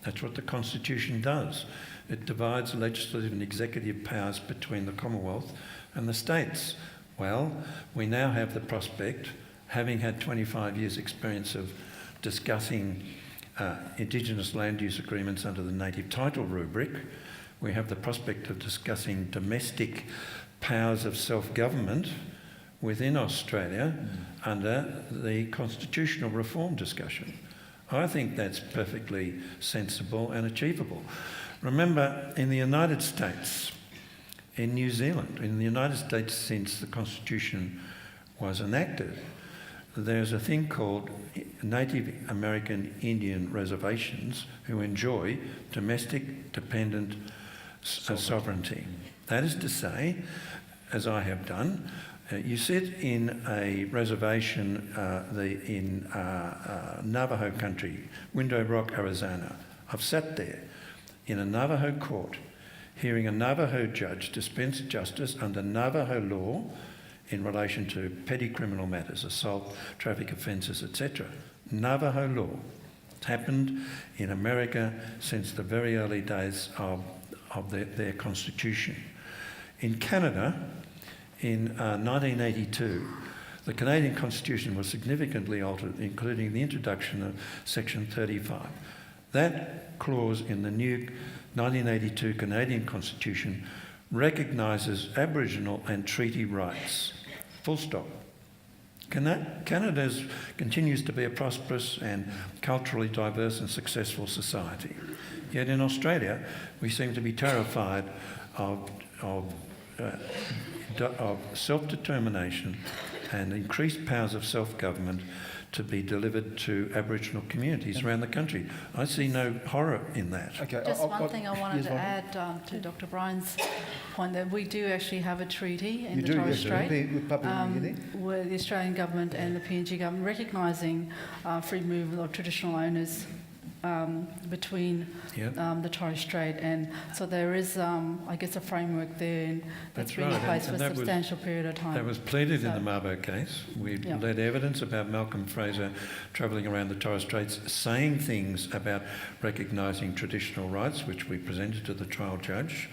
That's what the Constitution does. It divides legislative and executive powers between the Commonwealth and the states. Well, we now have the prospect, having had 25 years' experience of discussing Indigenous land use agreements under the native title rubric, we have the prospect of discussing domestic powers of self-government within Australia under the constitutional reform discussion. I think that's perfectly sensible and achievable. Remember, in the United States, in New Zealand, in the United States since the Constitution was enacted, there's a thing called Native American Indian reservations who enjoy domestic dependent sovereignty. That is to say, as I have done, you sit in a reservation in Navajo country, Window Rock, Arizona. I've sat there in a Navajo court hearing a Navajo judge dispense justice under Navajo law in relation to petty criminal matters, assault, traffic offences, etc. Navajo law. It's happened in America since the very early days of their constitution. In Canada, in 1982, the Canadian Constitution was significantly altered, including the introduction of Section 35. That clause in the new 1982 Canadian Constitution recognises Aboriginal and treaty rights. Full stop. Canada continues to be a prosperous and culturally diverse and successful society. Yet in Australia, we seem to be terrified of self-determination and increased powers of self-government to be delivered to Aboriginal communities around the country. I see no horror in that.
Okay,
Just one thing I wanted to add to Dr. Bryan's point, that we do actually have a treaty in the Torres Strait with the Australian government and the PNG government recognising free movement of traditional owners between the Torres Strait, and so there is, I guess, a framework there that's been in place for a substantial period of time.
That was pleaded in the Mabo case. We led evidence about Malcolm Fraser travelling around the Torres Straits saying things about recognising traditional rights, which we presented to the trial judge.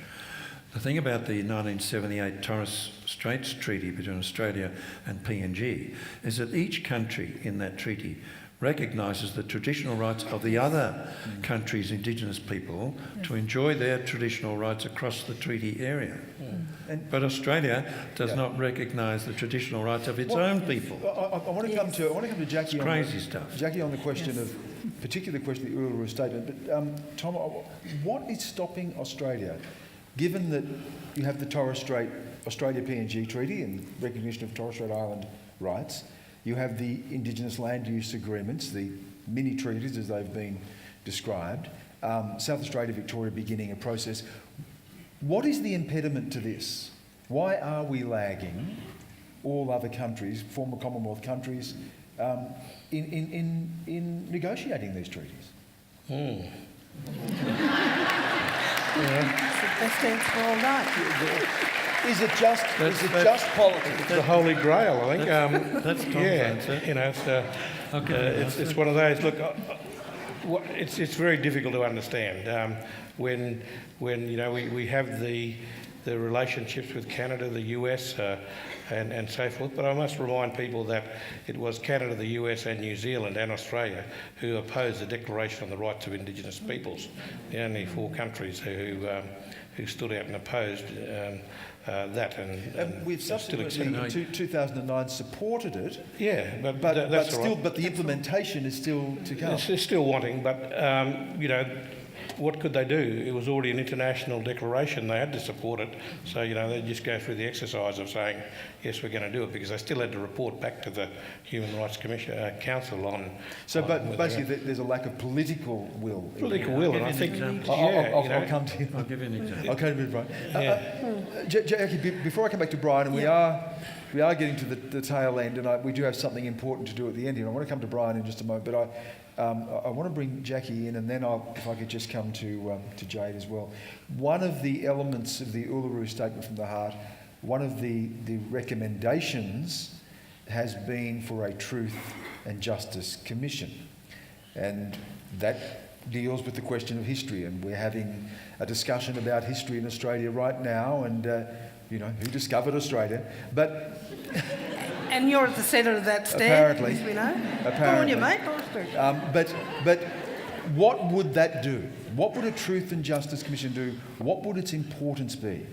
The thing about the 1978 Torres Straits Treaty between Australia and PNG is that each country in that treaty recognises the traditional rights of the other country's Indigenous people to enjoy their traditional rights across the treaty area. But Australia does not recognise the traditional rights of its own people.
I want to come to Jackie.
It's crazy stuff.
Jackie, on the question of particular question, the Uluru Statement. But Tom, what is stopping Australia, given that you have the Torres Strait Australia PNG Treaty and recognition of Torres Strait Island rights? You have the Indigenous land use agreements, the mini treaties as they've been described, South Australia, Victoria beginning a process. What is the impediment to this? Why are we lagging all other countries, former Commonwealth countries, in negotiating these treaties?
It's the best answer all night.
Is it just politics?
The Holy Grail, I think.
That's Tom's answer.
You know, it's one of those. Look, it's very difficult to understand when you know we have the the relationships with Canada, the US, and so forth. But I must remind people that it was Canada, the US and New Zealand and Australia who opposed the Declaration on the Rights of Indigenous Peoples, the only 4 countries who stood out and opposed that. And
we've subsequently, in 2009, supported it.
Yeah, but
the implementation is still to come.
It's still wanting, but you know, what could they do? It was already an international declaration. They had to support it. So, you know, they just go through the exercise of saying, yes, we're going to do it, because they still had to report back to the Human Rights Council on...
So, but basically there's a lack of political will.
Political will, and I think...
I'll come to you.
I'll give you an example.
I'll come to you, Brian. Jackie, before I come back to Brian, and we are getting to the tail end, and we do have something important to do at the end here. I want to come to Brian in just a moment, but I want to bring Jackie in, and then if I could just come to Jade as well. One of the elements of the Uluru Statement from the Heart, one of the recommendations has been for a Truth and Justice Commission, and that deals with the question of history, and we're having a discussion about history in Australia right now, and you know, who discovered Australia, but...
And you're at the centre of that, Stan,
apparently,
as we know.
Apparently.
Go on, you mate.
But what would that do? What would a Truth and Justice Commission do? What would its importance be?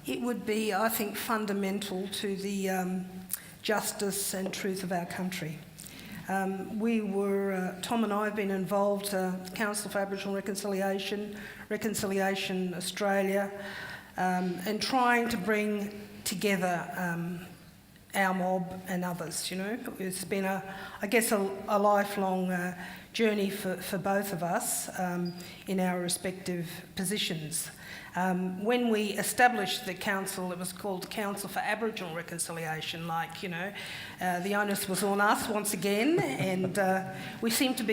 It would be, I think, fundamental to the justice and truth of our country. Tom and I have been involved, Council for Aboriginal Reconciliation, Reconciliation Australia, and trying to bring together our mob and others, you know. It's been, a lifelong journey for both of us in our respective positions. When we established the council, it was called the Council for Aboriginal Reconciliation, the onus was on us once again, and we seem to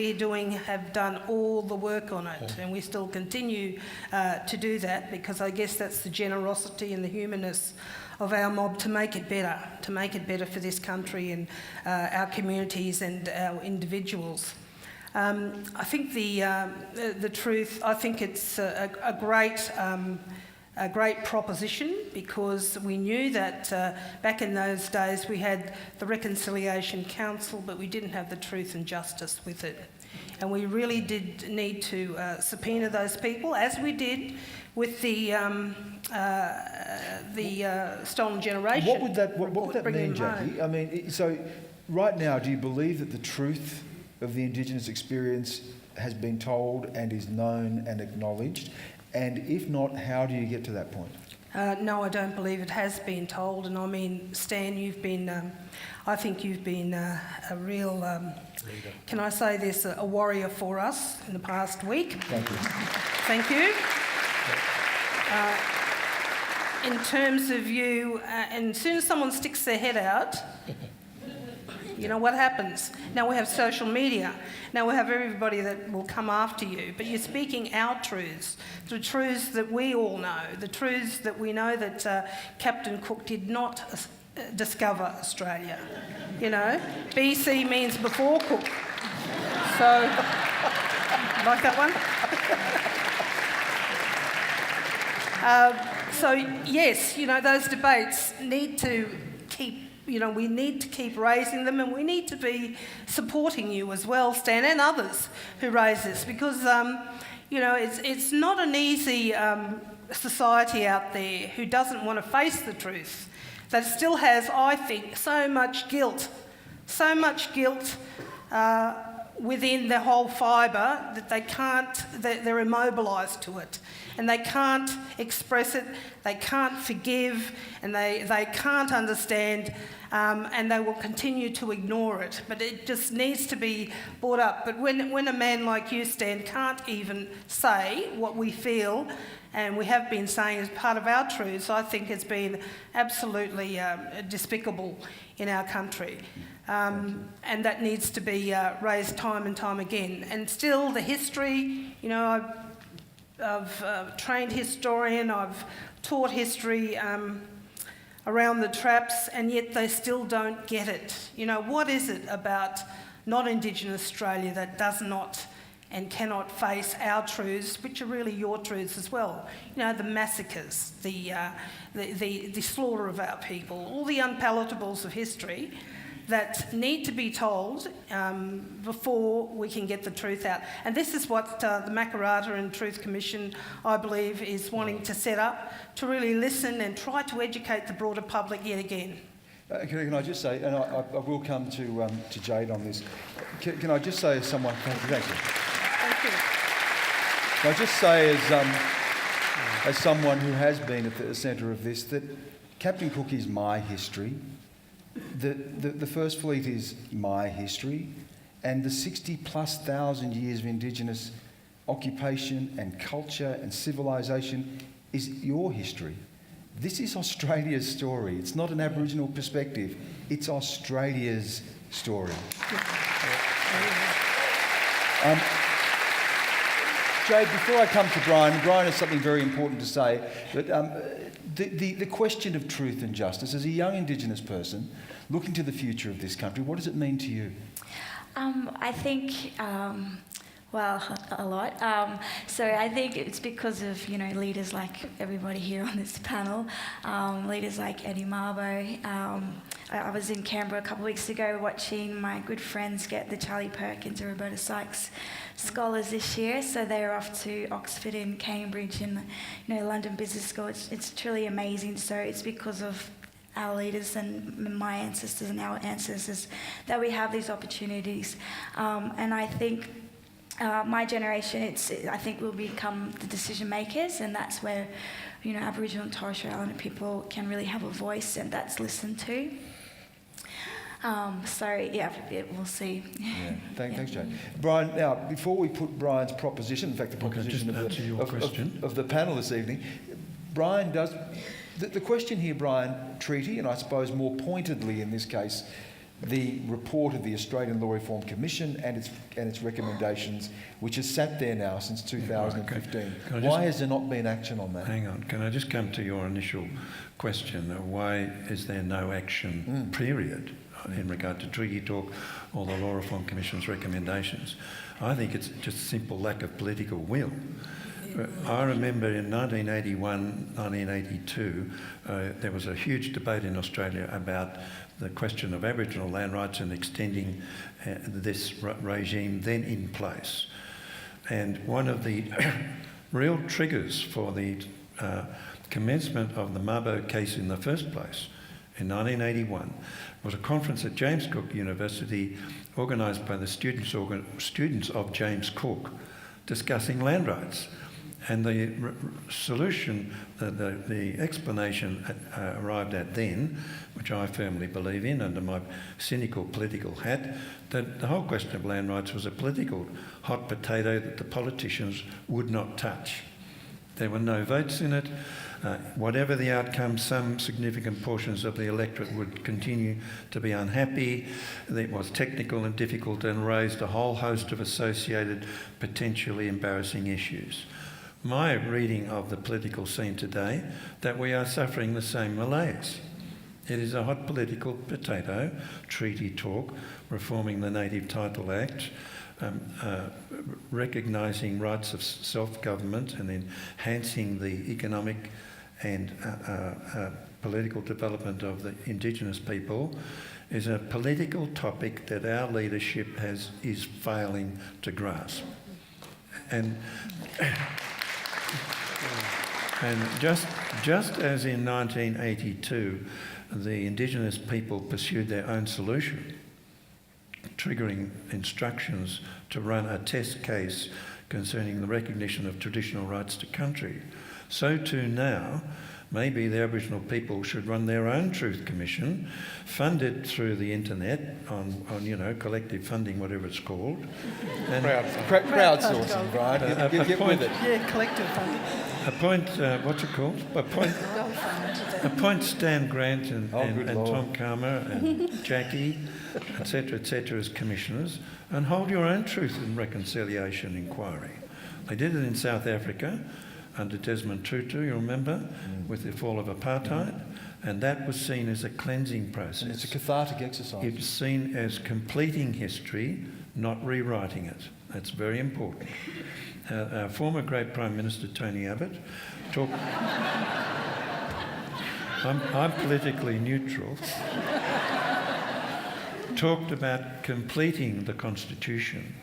have done all the work on it, and we still continue to do that, because I guess that's the generosity and the humanness of our mob to make it better for this country and our communities and our individuals. I think the truth, I think it's a great proposition, because we knew that back in those days we had the Reconciliation Council, but we didn't have the Truth and Justice with it. And we really did need to subpoena those people, as we did with the Stolen Generation.
What would that mean, Jackie? I mean, so right now, do you believe that the truth of the Indigenous experience has been told and is known and acknowledged? And if not, how do you get to that point?
No, I don't believe it has been told. And I mean, Stan, you've been, I think you've been a real, can I say this, a warrior for us in the past week.
Thank you.
Thank you. In terms of you, and as soon as someone sticks their head out, you know what happens? Now we have social media. Now we have everybody that will come after you. But you're speaking our truths, the truths that we all know, the truths that we know that Captain Cook did not discover Australia. You know, BC means before Cook. So, like that one? So yes, you know, those debates need to keep, you know, we need to keep raising them, and we need to be supporting you as well, Stan, and others who raise this, because, you know, it's not an easy society out there who doesn't want to face the truth, that still has, I think, so much guilt within their whole fibre that they can't, they're immobilised to it, and they can't express it, they can't forgive, and they can't understand, and they will continue to ignore it. But it just needs to be brought up. But when a man like you, Stan, can't even say what we feel, and we have been saying as part of our truths, I think it's been absolutely despicable in our country. And that needs to be raised time and time again. And still the history, you know, I've trained historian, I've taught history around the traps, and yet they still don't get it. You know, what is it about not Indigenous Australia that does not and cannot face our truths, which are really your truths as well. You know, the massacres, the slaughter of our people, all the unpalatables of history that need to be told before we can get the truth out. And this is what the Makarrata and Truth Commission, I believe, is wanting to set up, to really listen and try to educate the broader public yet again.
Can I just say, and I will come to Jade on this, can I just say as someone... Thank you.
Thank you.
Can I just say as someone who has been at the centre of this, that Captain Cook is my history, the First Fleet is my history, and the 60,000+ years of Indigenous occupation and culture and civilisation is your history. This is Australia's story. It's not an Aboriginal perspective. It's Australia's story. Jade, before I come to Brian has something very important to say, but the question of truth and justice, as a young Indigenous person looking to the future of this country, what does it mean to you?
I think... Well, a lot. So I think it's because of, you know, leaders like everybody here on this panel, leaders like Eddie Mabo. I was in Canberra a couple of weeks ago watching my good friends get the Charlie Perkins and Roberta Sykes Scholars this year. So they're off to Oxford and Cambridge and, you know, London Business School. It's truly amazing. So it's because of our leaders and my ancestors and our ancestors that we have these opportunities. And I think my generation, I think we'll become the decision makers, and that's where, you know, Aboriginal and Torres Strait Islander people can really have a voice, and that's listened to. So yeah, we'll see.
Yeah. Thanks, Jane. Brian, now before we put Brian's proposition, in fact the proposition of the panel this evening, Brian does the question here, Brian, treaty, and I suppose more pointedly in this case, the report of the Australian Law Reform Commission and its recommendations, which has sat there now since 2015.
Okay.
Why has there not been action on that?
Hang on, can I just come to your initial question? Why is there no action, period, in regard to treaty talk or the Law Reform Commission's recommendations? I think it's just simple lack of political will. I remember in 1981, 1982, there was a huge debate in Australia about the question of Aboriginal land rights and extending this regime then in place. And one of the real triggers for the commencement of the Mabo case in the first place in 1981 was a conference at James Cook University organised by the students of James Cook discussing land rights. And the solution, the explanation arrived at then, which I firmly believe in under my cynical political hat, that the whole question of land rights was a political hot potato that the politicians would not touch. There were no votes in it. Whatever the outcome, some significant portions of the electorate would continue to be unhappy. It was technical and difficult and raised a whole host of associated, potentially embarrassing issues. My reading of the political scene today, that we are suffering the same malaise. It is a hot political potato, treaty talk, reforming the Native Title Act, recognising rights of self-government and enhancing the economic and political development of the Indigenous people is a political topic that our leadership is failing to grasp. And just as in 1982, the Indigenous people pursued their own solution, triggering instructions to run a test case concerning the recognition of traditional rights to country, so too now, maybe the Aboriginal people should run their own Truth Commission, funded through the internet on collective funding, whatever it's called. And
crowdsourcing, Brian. Get with it.
Yeah, collective funding.
Appoint Stan Grant and Tom Calmer and Jackie, etc., as commissioners, and hold your own Truth and Reconciliation inquiry. They did it in South Africa under Desmond Tutu, you remember, with the fall of apartheid, and that was seen as a cleansing process.
And it's a cathartic exercise.
It's seen as completing history, not rewriting it. That's very important. Our former great Prime Minister, Tony Abbott, talked... I'm politically neutral. Talked about completing the Constitution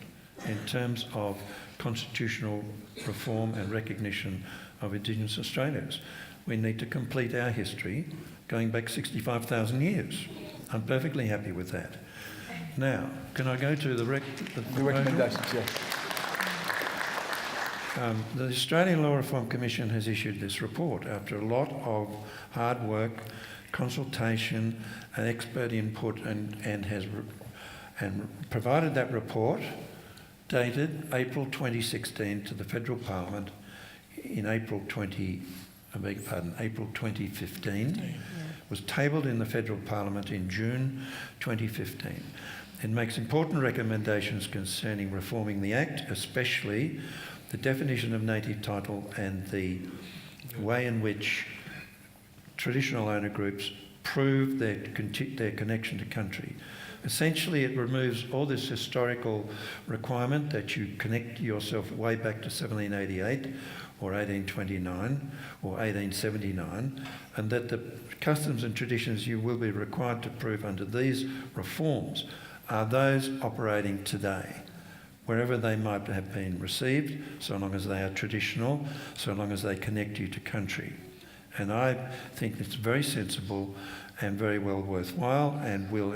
in terms of constitutional reform and recognition of Indigenous Australians. We need to complete our history going back 65,000 years. I'm perfectly happy with that. Now, can I go to the
recommendations? Yes.
The Australian Law Reform Commission has issued this report after a lot of hard work, consultation and expert input and has provided that report dated April 2016 to the Federal Parliament in April 2015, was tabled in the Federal Parliament in June 2015. It makes important recommendations concerning reforming the Act, especially the definition of native title and the way in which traditional owner groups prove their connection to country. Essentially, it removes all this historical requirement that you connect yourself way back to 1788 or 1829 or 1879, and that the customs and traditions you will be required to prove under these reforms are those operating today, wherever they might have been received, so long as they are traditional, so long as they connect you to country. And I think it's very sensible and very well worthwhile, and will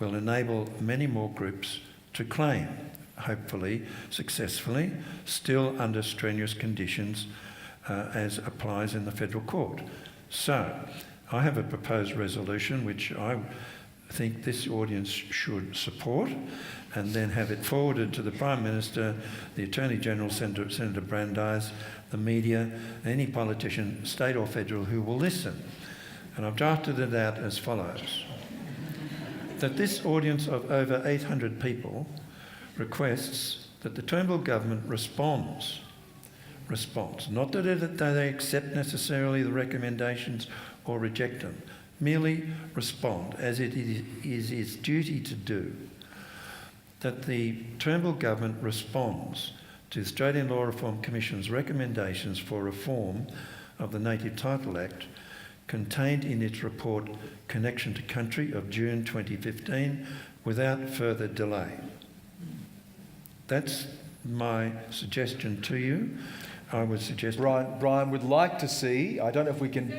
enable many more groups to claim, hopefully successfully, still under strenuous conditions as applies in the Federal Court. So I have a proposed resolution which I think this audience should support, and then have it forwarded to the Prime Minister, the Attorney-General, Senator Brandeis, the media, any politician, state or federal, who will listen. And I've drafted it out as follows. That this audience of over 800 people requests that the Turnbull government responds, not that they accept necessarily the recommendations or reject them, merely respond, as it is its duty to do, that the Turnbull government responds to the Australian Law Reform Commission's recommendations for reform of the Native Title Act contained in its report Connection to Country of June 2015 without further delay. That's my suggestion to you. I would suggest...
Brian would like to see, I don't know if we can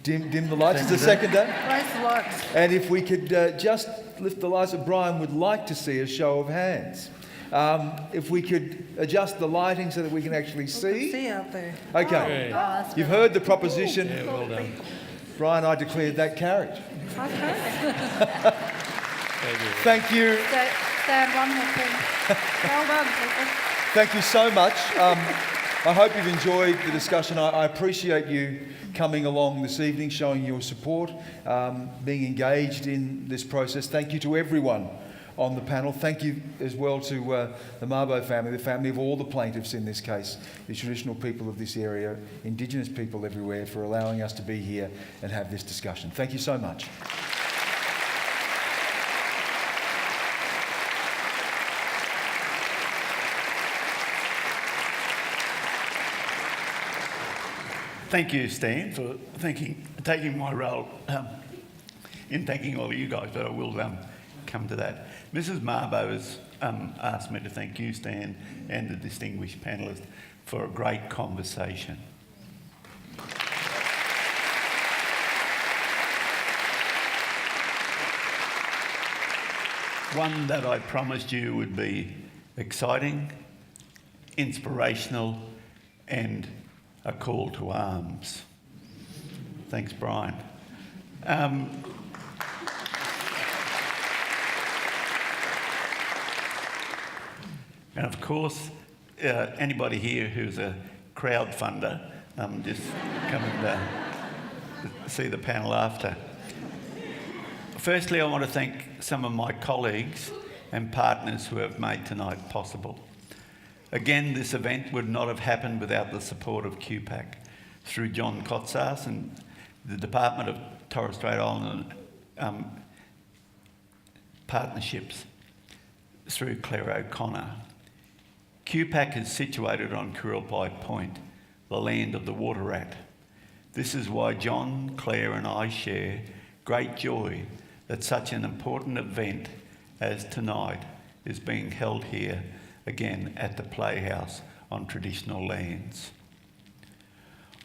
dim the lights. Is the second day?
Raise the lights.
And if we could just lift the lights, Brian would like to see a show of hands. If we could adjust the lighting so that we can actually see.
See out there.
Okay. You've heard the proposition.
Yeah, well done.
Brian, I declared that carried.
Okay.
Thank you.
Stand one more thing. Well done, people.
Thank you so much. I hope you've enjoyed the discussion. I appreciate you coming along this evening, showing your support, being engaged in this process. Thank you to everyone on the panel. Thank you as well to the Mabo family, the family of all the plaintiffs in this case, the traditional people of this area, Indigenous people everywhere, for allowing us to be here and have this discussion. Thank you so much.
Thank you, Stan, for taking my role in thanking all of you guys, but I will come to that. Mrs. Mabo has asked me to thank you, Stan, and the distinguished panellists for a great conversation. One that I promised you would be exciting, inspirational, and a call to arms. Thanks, Brian. And of course, anybody here who's a crowdfunder, just come and see the panel after. Firstly, I want to thank some of my colleagues and partners who have made tonight possible. Again, this event would not have happened without the support of QPAC through John Kotsas and the Department of Torres Strait Island partnerships through Claire O'Connor, QPAC is situated on Queensland Point, the land of the water rat. This is why John, Claire and I share great joy that such an important event as tonight is being held here again at the Playhouse on traditional lands.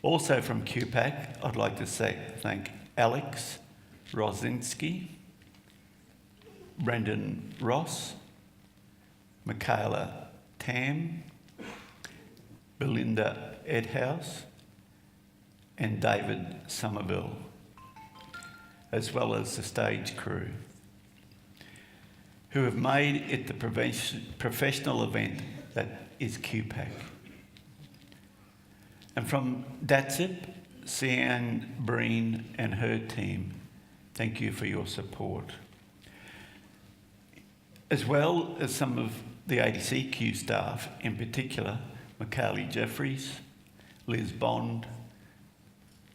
Also from QPAC, I'd like to thank Alex Rosinski, Brendan Ross, Michaela Tam, Belinda Edhouse, and David Somerville, as well as the stage crew, who have made it the professional event that is QPAC. And from DATSIP, Sian Breen and her team, thank you for your support. As well as some of the ADCQ staff, in particular, Macaulay Jeffries, Liz Bond,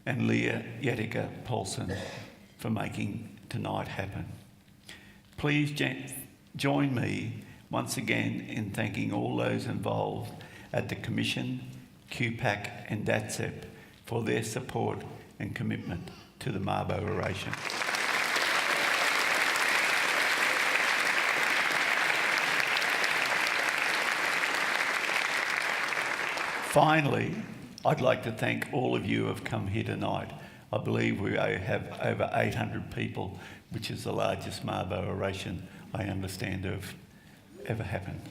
and Leah Yetica Paulson for making tonight happen. Please join me once again in thanking all those involved at the Commission, QPAC and DATSIP for their support and commitment to the Mabo Oration. Finally, I'd like to thank all of you who have come here tonight. I believe we have over 800 people, which is the largest Mabo Oration I understand to have ever happened.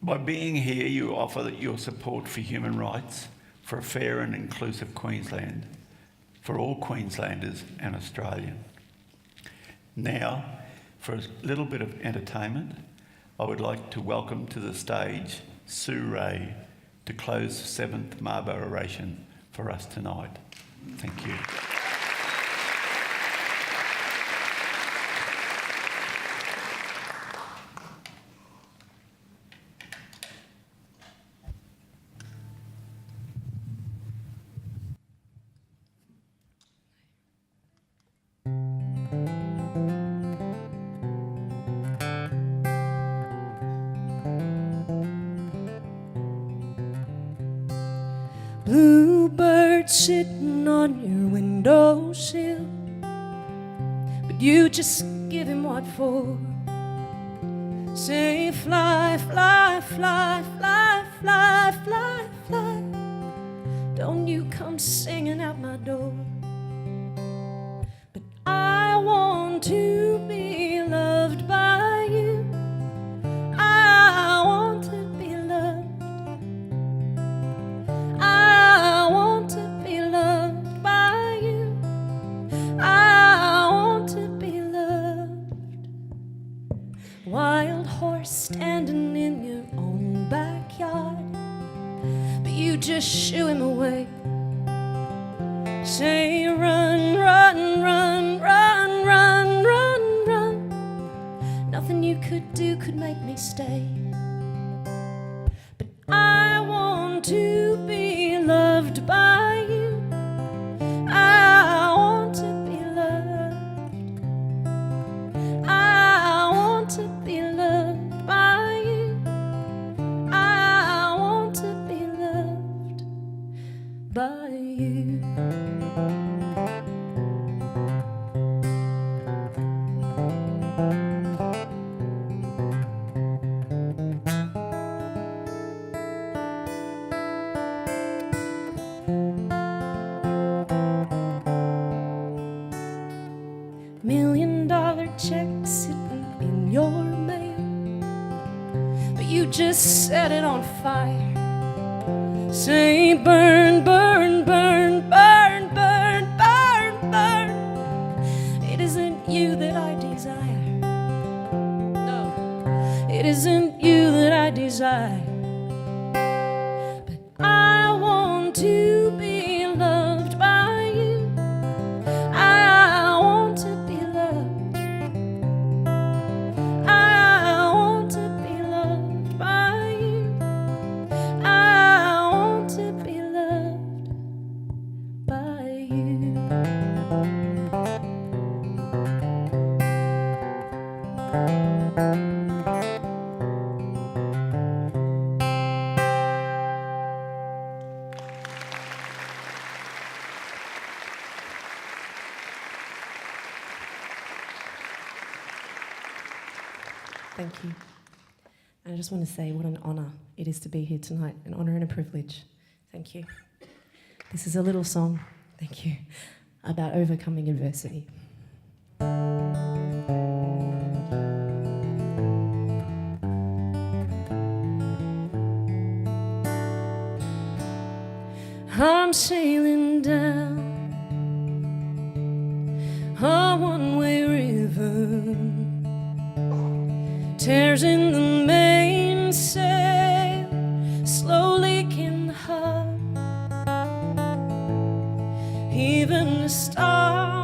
By being here, you offer your support for human rights, for a fair and inclusive Queensland, for all Queenslanders and Australian. Now, for a little bit of entertainment, I would like to welcome to the stage Sue Ray to close the 7th Mabo Oration for us tonight. Thank you.
Bluebird sitting on your windowsill, but you just give him what for. Say fly, fly, fly, fly, fly, fly, fly. Don't you come singing out my door. But I want to be loved by you. I want to be loved. I want to be loved by you. I want to be loved. Wild horse standing in your own backyard, but you just shoo him away. Say run, run, run, run, run, run, run. Nothing you could do could make me stay. But I want to be loved by you. I want to be loved. I want to be loved by you. I want to be loved by you. $1 million check sitting in your mail, but you just set it on fire. Say burn, burn, burn, burn, burn, burn, burn. It isn't you that I desire. No, it isn't you that I desire. But I want to be loved by you. I want to be loved. I want to be loved by you. I want to be loved by you. Thank you. And I just want to say what an honour it is to be here tonight, an honour and a privilege. Thank you. This is a little song, thank you, about overcoming adversity. I'm sailing down a one-way river, tears in the mainsail, slowly in the hub. Even the stars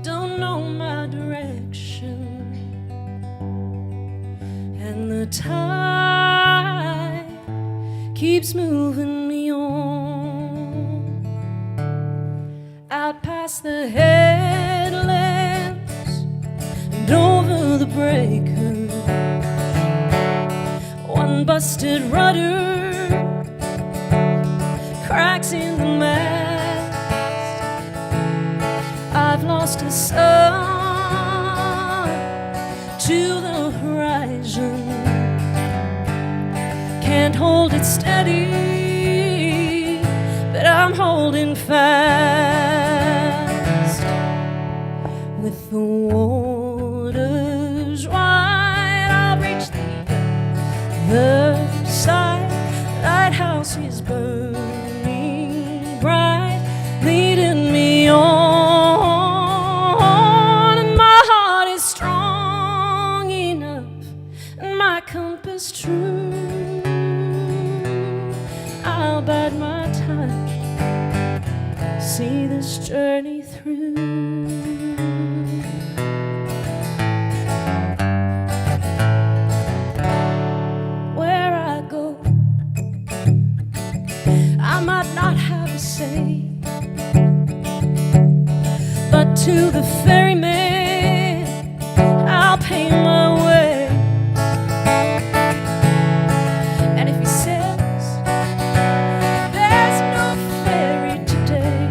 don't know my direction, and the tide keeps moving me on out past the headlands and over the breakers. One busted rudder, cracks in the mast. I've lost a sun to the horizon, can't hold it steady, but I'm holding fast. With the waters wide, I'll reach the other side. Lighthouse is burning bright, leading me on, and my heart is strong enough, and my compass true. I'll bide my time, see this journey through. Where I go, I might not have a say, but to the ferryman I'll pay my way. And if he says there's no ferry today,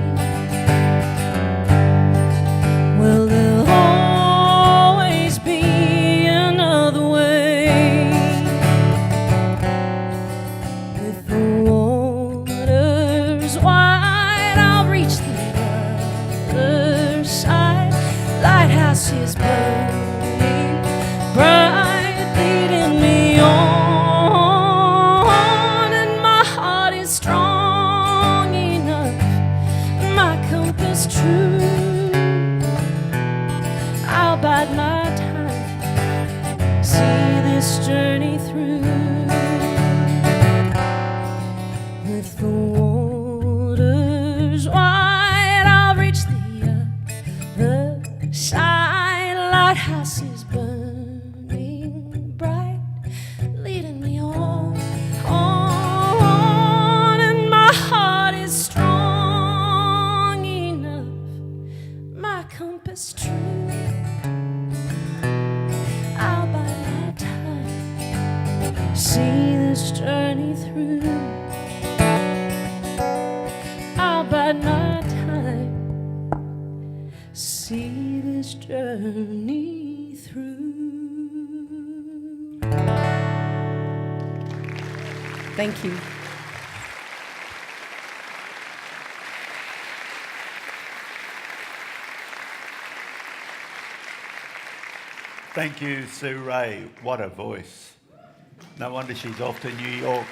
well, there'll always be another way. With the waters wide, I'll reach the other side. Lighthouse is burning bright, leading me on, and my heart is strong enough, my compass true. I'll bide my time, see this journey through. With the waters wide, I'll reach the other side. Lighthouse is burning bright, leading me on, and my heart is strong enough, my compass true. I'll bide my time, see this journey through. I'll bide my time, see this journey through. Thank you.
Thank you, Sue Ray. What a voice. No wonder she's off to New York.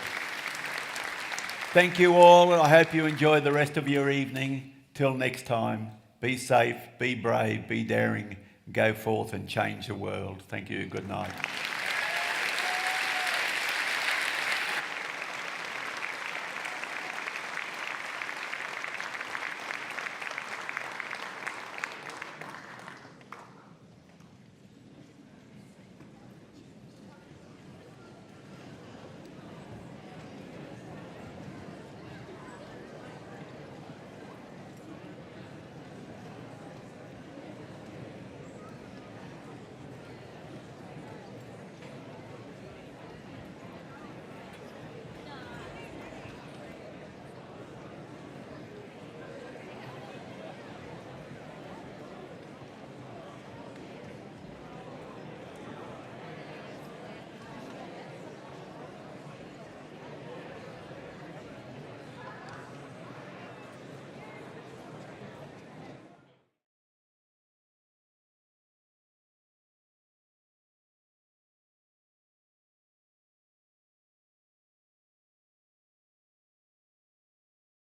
Thank you all. I hope you enjoy the rest of your evening. Till next time, be safe, be brave, be daring, go forth and change the world. Thank you. Good night.